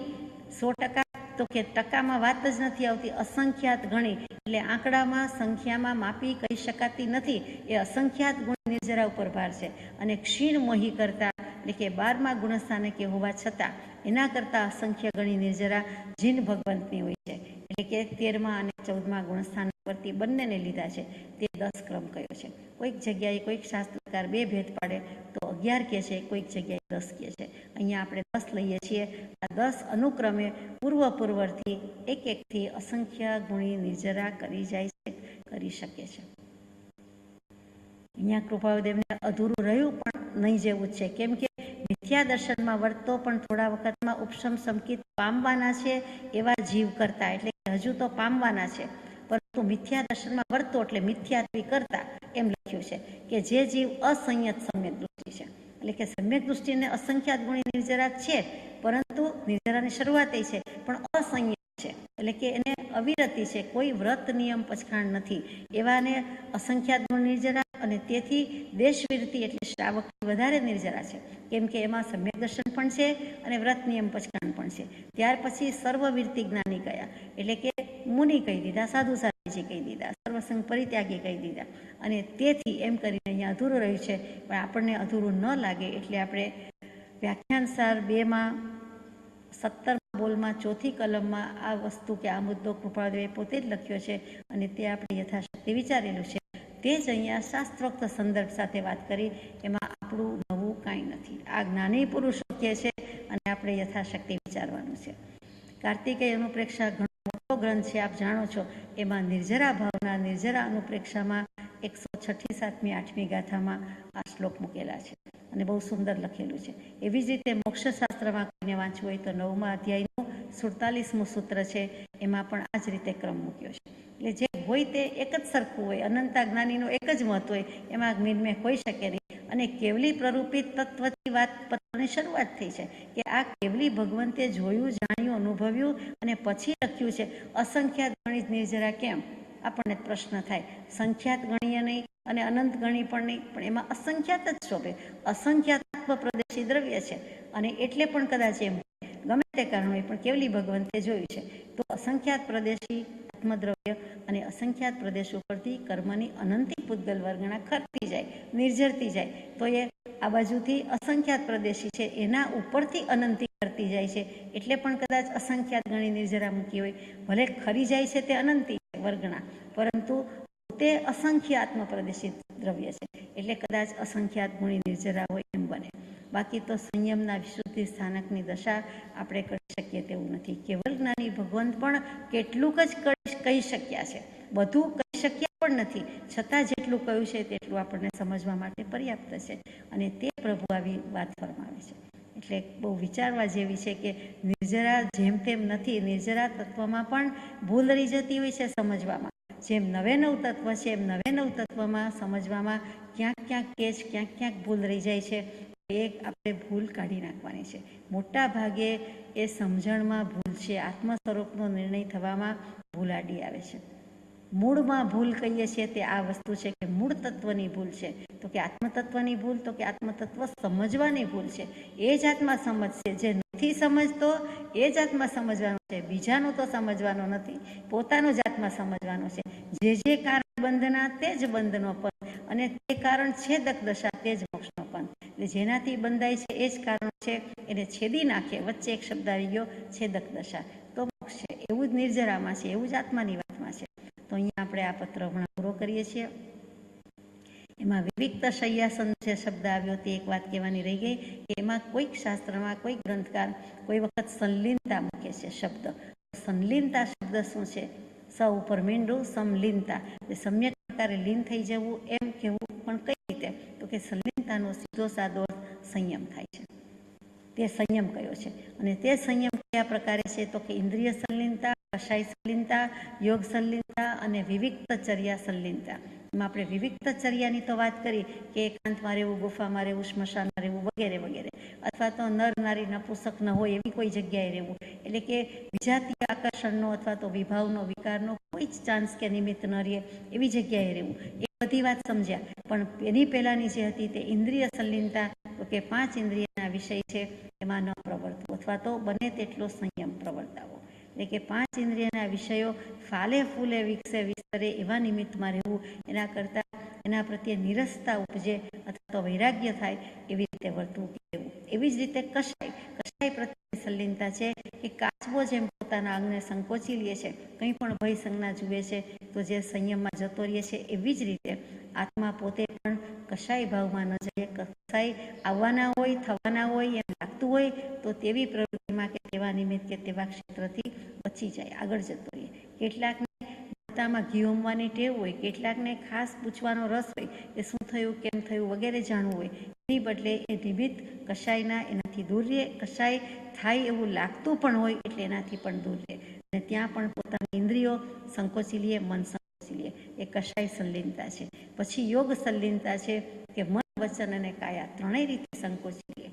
100% તો કે ટકામાં વાત જ નથી આવતી, અસંખ્યાત ગણી, એટલે આંકડામાં સંખ્યામાં માપી કહી શકાતી નથી. એ અસંખ્યાત ગુણ નિર્જરા ઉપર ભાર છે. અને ક્ષીણ મોહી કરતા, એટલે કે 12મા ગુણસ્થાને કે હોવા છતાં એના કરતાં અસંખ્ય ગણી નિર્જરા જીન ભગવંતની હોય છે, એટલે કે 13મા અને 14મા ગુણસ્થાન પરથી બંનેને લીધા છે, તે 10 ક્રમ કયો છે. કોઈક જગ્યાએ કોઈક શાસ્ત્રકાર 2 ભેદ પાડે તો 11 કહે છે, કોઈક જગ્યાએ 10 કહે છે. અહીંયા આપણે 10 લઈએ છીએ. આ 10 અનુક્રમે પૂર્વથી એકથી અસંખ્ય ગુણી નિર્જરા કરી જાય છે, કરી શકે છે. અહીંયા કૃપાળુદેવને અધૂરું રહ્યું પણ નહીં જેવું જ છે, કેમ કે મિથ્યા દર્શનમાં વર્તો પણ થોડા વખતમાં ઉપશમ સંકિત પામવાના છે એવા જીવ કરતા, એટલે કે હજુ તો પામવાના છે, પરંતુ મિથ્યા દર્શનમાં વર્તો એટલે મિથ્યાત્વી કરતા, એમ લખ્યું છે કે જે જીવ અસંયત સમ્યક દૃષ્ટિ છે, એટલે કે સમ્યક દૃષ્ટિને અસંખ્યાત ગુણી નિર્જરા છે, પરંતુ નિર્જરાની શરૂઆત છે પણ અસંયત છે, એટલે કે એને અવિરતિ છે, કોઈ વ્રત નિયમ પછાણ નથી, એવાને અસંખ્યાત ગુણ નિર્જરા. અને તેથી દેશવિરતિ એટલે શ્રાવકથી વધારે નિર્જરા છે, કેમ કે એમાં સમ્યક દર્શન પણ છે અને વ્રત નિયમ પછાણ પણ છે. ત્યાર પછી સર્વવિરતિ જ્ઞાની કયા, એટલે કે મુનિ કહી દીધા, સાધુ સાધ્વીજી કહી દીધા, સર્વસંગ પરિત્યાગી કહી દીધા. અને તેથી એમ કરીને અહીંયા અધૂરું રહ્યું છે, પણ આપણને અધૂરું ન લાગે એટલે આપણે વ્યાખ્યાન સાર 2માં 17મા બોલમાં 4થી કલમમાં આ વસ્તુ કે આ મુદ્દો કૃપાળુદેવે પોતે જ લખ્યો છે, અને તે આપણે યથાશક્તિ વિચારેલું છે. તે જ અહીંયા શાસ્ત્રોક્ત સંદર્ભ સાથે વાત કરી, એમાં આપણું નવું કાંઈ નથી. આ જ્ઞાની પુરુષો કહે છે અને આપણે યથાશક્તિ વિચારવાનું છે. કાર્તિકેય અનુપ્રેક્ષા ઘણો મોટો ગ્રંથ છે, આપ જાણો છો. એમાં નિર્જરા ભાવના, નિર્જરા અનુપ્રેક્ષામાં 106, 8મી ગાથામાં આ શ્લોક મૂકેલા છે અને બહુ સુંદર લખેલું છે. એવી જ રીતે મોક્ષશાસ્ત્રમાં કોઈને વાંચવું હોય તો 9મા અધ્યાયનું 47મું સૂત્ર છે, એમાં પણ આ જ રીતે ક્રમ મૂક્યો છે. એટલે જે હોય તે એક જ સરખું હોય, અનંતા જ્ઞાનીનું એક જ મત હોય, એમાં મિનમેહ હોઈ શકે નહીં. અને કેવલી પ્રરૂપિત તત્વથી વાત પત્રની શરૂઆત થઈ છે કે આ કેવલી ભગવંતે જોયું, જાણ્યું, અનુભવ્યું અને પછી લખ્યું છે. અસંખ્યાત ગણિત નિર્જરા કેમ? આપણને પ્રશ્ન થાય. સંખ્યાત ગણીએ નહીં અને અનંત ગણી પણ નહીં, પણ એમાં અસંખ્યાત જ શોભે. અસંખ્યાત્વ પ્રદેશી દ્રવ્ય છે અને એટલે પણ કદાચ એમ ગમે તે કારણ હોય, પણ કેવલી ભગવંતે જોયું છે. તો અસંખ્યાત પ્રદેશી આત્મદ્રવ્ય અને અસંખ્યાત પ્રદેશ ઉપરથી કર્મની અનંતી પૂતગલ વર્ગણા ખરતી જાય, નિર્જરતી જાય, તો એ આ બાજુથી અસંખ્યાત પ્રદેશી છે, એના ઉપરથી અનંતી કરતી જાય છે, એટલે પણ કદાચ અસંખ્યાત ગણી નિર્જરા મૂકી હોય. ભલે ખરી જાય છે તે અનંતી વર્ગણા, પરંતુ તે અસંખ્ય આત્મ પ્રદેશિત દ્રવ્ય છે, એટલે કદાચ અસંખ્યાત ગુણી નિર્જરા હોય એમ બને. બાકી તો સંયમના વિશુદ્ધિ સ્થાનકની દશા આપણે કરી શકીએ તેવું નથી. કેવલ જ્ઞાની ભગવંત પણ કેટલુંક જ કહી શક્યા છે, બધું કહી શક્યા પણ નથી, છતાં જેટલું કહ્યું છે તેટલું આપણને સમજવા માટે પર્યાપ્ત છે, અને તે પ્રભુ આવી વાત ફરમાવે છે. એટલે બહુ વિચારવા જેવી છે કે નિર્જરા જેમ તેમ નથી, નિર્જરા તત્વમાં પણ ભૂલ રહી જતી હોય છે સમજવામાં. જેમ 99 તત્વ છે એમ 99 તત્વમાં સમજવામાં ક્યાંક કેચ, ક્યાંક ભૂલ રહી જાય છે. એ આપણે ભૂલ કાઢી નાખવાની છે. મોટા ભાગે એ સમજણમાં ભૂલ છે, આત્મ સ્વરૂપનો નિર્ણય થવામાં ભૂલ આડી આવે છે. મૂળમાં ભૂલ કહીએ છીએ તે આ વસ્તુ છે કે મૂળ તત્વની ભૂલ છે. તો કે આત્મતત્વની ભૂલ, તો કે આત્મતત્વ સમજવાની ભૂલ છે. એ જ આત્મા સમજશે. જે નથી સમજતો એ જ આત્મા સમજવાનો છે, બીજાનું તો સમજવાનો નથી, પોતાનો જ આત્મા સમજવાનો છે. જે કારણ બંધના તે જ બંધનો પંથ, અને તે કારણ છેદક દશા તે જ મોક્ષનો પંથ. એટલે જેનાથી બંધાય છે એ જ કારણ છે, એને છેદી નાખે. વચ્ચે એક શબ્દ આવી ગયો, છેદક દશા, તો મોક્ષ છે. એવું જ નિર્જરામાં છે, એવું જ આત્માની વાતમાં છે. તો અહીંયા આપણે આ પત્ર હમણાં પૂરો કરીએ છીએ. એમાં વિવિક્ત શય્યાસન જે શબ્દ આવ્યો તે એક વાત કહેવાની રહી ગઈ કે એમાં કોઈક શાસ્ત્રમાં કોઈક ગ્રંથકાર કોઈ વખત સંલીનતા મૂકે છે શબ્દ. સંલીનતા શબ્દ શું છે? સ ઉપર મીંડું, સમલીનતા, સમ્યક પ્રકારે લીન થઈ જવું એમ કહેવું, પણ કઈ રીતે? તો કે સંલીનતાનો સીધો સાદો સંયમ થાય છે. તે સંયમ કયો છે? અને તે સંયમ કયા પ્રકારે છે? તો કે ઇન્દ્રિય સંલીનતા, કષાય સંલીનતા, યોગ સંલીનતા અને વિવિક્તચર્યા સંલીનતા. એમાં આપણે વિવિક્તચર્યાની તો વાત કરી કે એકાંતમાં રહેવું, ગુફામાં રહેવું, સ્મશાનમાં રહેવું વગેરે વગેરે, અથવા તો નર નારી નપુસક ન હોય એવી કોઈ જગ્યાએ રહેવું, એટલે કે વિજાતીય આકર્ષણનો અથવા તો વિભાવનો વિકારનો કોઈ જ ચાન્સ કે નિમિત્ત ન રહે એવી જગ્યાએ રહેવું. એ બધી વાત સમજ્યા, પણ એની પહેલાની જે હતી તે ઇન્દ્રિય સંલીનતા, તો કે 5 ઇન્દ્રિયના વિષય છે એમાં ન પ્રવર્તવું, અથવા તો બને તેટલો સંયમ પ્રવર્તાવો. એટલે કે 5 ઇન્દ્રિયના વિષયો ફાલે ફૂલે વિકસે વિસ્તરે એવા નિમિત્તમાં રહેવું, એના કરતાં એના પ્રત્યે નિરસતા ઉપજે અથવા તો વૈરાગ્ય થાય એવી રીતે વર્તવું કહેવું. એવી જ રીતે કષાય પ્રત્યે સંલીનતા છે કે કાચબો જેમ પોતાના અંગને સંકોચી લે છે, કંઈ પણ ભય સંજ્ઞા જુએ છે તો જે સંયમમાં જતો રહે છે, એવી જ રીતે આત્મા પોતે પણ કશાય ભાવમાં ન જાય. કશાય આવવાના હોય, થવાના હોય એમ લાગતું હોય તો તેવી પ્રવૃત્તિમાં કે તેવા નિમિત્ત કે તેવા ક્ષેત્રથી બચી જાય, આગળ જતો રહે. કેટલાકને પોતામાં ઘી હોમવાની ટેવ હોય, કેટલાકને ખાસ પૂછવાનો રસ હોય કે શું થયું, કેમ થયું વગેરે જાણવું હોય, એની બદલે એ નિમિત્ત કશાયના એનાથી દૂર રહે. કશાય થાય એવું લાગતું પણ હોય એટલે એનાથી પણ દૂર રહે, અને ત્યાં પણ પોતાની ઇન્દ્રિયો સંકોચી લે, મન સંકોચી લે. એ કશાય સંલીનતા છે. પછી યોગ સંલીનતા છે કે મન, વચન અને કાયા ત્રણેય રીતે સંકોચી લે,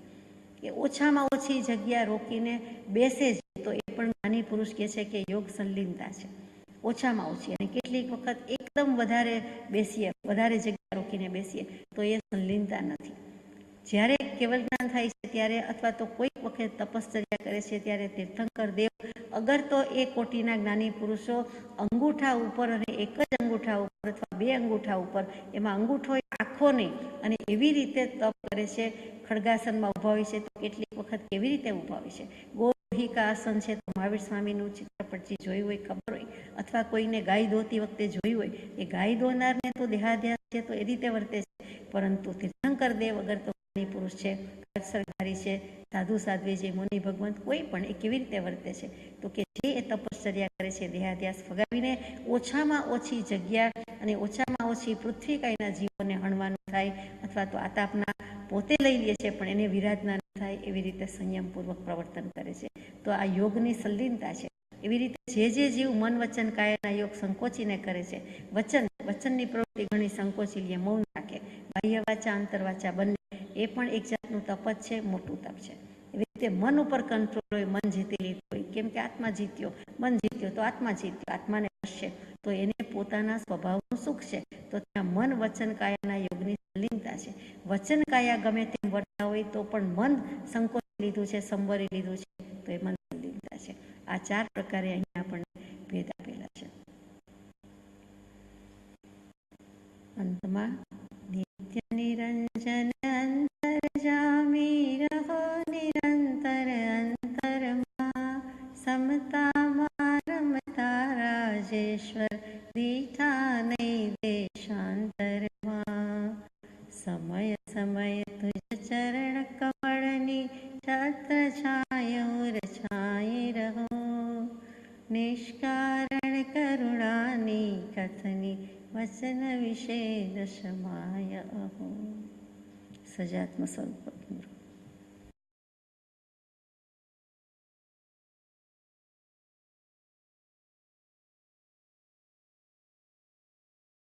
કે ઓછામાં ઓછી જગ્યા રોકીને બેસે જ તો એ પણ જ્ઞાની પુરુષ કહે છે કે યોગ સંલીનતા છે. ઓછામાં ઓછી, અને કેટલીક વખત એકદમ વધારે બેસીએ, વધારે જગ્યા રોકીને બેસીએ તો એ સંલીનતા નથી. જ્યારે કેવલ જ્ઞાન થાય છે ત્યારે, અથવા તો કોઈક વખત તપશ્ચર્યા કરે છે ત્યારે તીર્થંકર દેવ અગર તો એ કોટીના જ્ઞાની પુરુષો અંગૂઠા ઉપર, અને એક જ અંગૂઠા ઉપર અથવા 2 અંગૂઠા ઉપર, એમાં અંગૂઠો આખો નહીં, અને એવી રીતે તપ કરે છે, ખડગાસનમાં ઊભા હોય છે તો કેટલીક વખત કેવી રીતે ઊભા હોય છે. ગોહિકા આસન છે તો મહાવીર સ્વામીનું ચિત્રપટ જે જોયું હોય ખબર હોય, અથવા કોઈને ગાય દોતી વખતે જોયું હોય, એ ગાય દોનારને તો દેહાધ્યાસ છે તો એ રીતે વર્તે છે, પરંતુ તીર્થંકર દેવ અગર તો જ્ઞાની પુરુષ છે, સરકારી છે, સાધુ સાધ્વી છે, મુનિ ભગવંત કોઈ પણ, એ કેવી રીતે વર્તે છે? તો કે જે એ તપશ્ચર્યા કરે છે દેહાધ્યાસ ફગાવીને, ઓછામાં ઓછી જગ્યા અને ઓછામાં ઓછી પૃથ્વી કાયના જીવોને હણવાનું થાય, અથવા તો આતાપના પોતે લઈ લે છે પણ એને વિરાધના ન થાય, એવી રીતે સંયમપૂર્વક પ્રવર્તન કરે છે. તો આ યોગની સંલીનતા છે. એવી રીતે જે જીવ મન, વચન, કાયાના યોગ સંકોચીને કરે છે, વચનની પ્રવૃત્તિ ઘણી સંકોચી લે, મૌન રાખે, બાહ્ય વાચા અંતરવાચા બંને, એ પણ એક જાતનું તપ જ છે, મોટું તપ છે. એવી રીતે મન ઉપર કંટ્રોલ હોય, મન જીતી લીધું હોય, કેમ કે આત્મા જીત્યો, મન જીત્યો તો આત્મા જીત્યો, આત્માને વશે તો એને પોતાના સ્વભાવનું સુખ છે. તો ત્યાં મન, વચન, કાયાના યોગની સંલીનતા છે. વચન કાયા ગમે તેમ વર્તા હોય તો પણ મન સંકોચી લીધું છે, સંવરી લીધું છે, તો એ મન સંલીનતા છે. આ 4 પ્રકારે અહીંયા આપણને ભેદ આપેલા છે. અંતમાં નિત્ય નિરંજન અંતર્જામી રહો નિરંતર અંતરમાં, સમતામાં રમતા રાજેશ્વર દીઠા નહીં દેશાંતરમાં. સમય સમય તુજ ચરણ કમળની છત્ર છાયો રછાઈ રહો, નિષ્કારણ કરુણાની કથની વચન વિષેદ સમાય અહો. સજાત્મ સ્વરૂપ.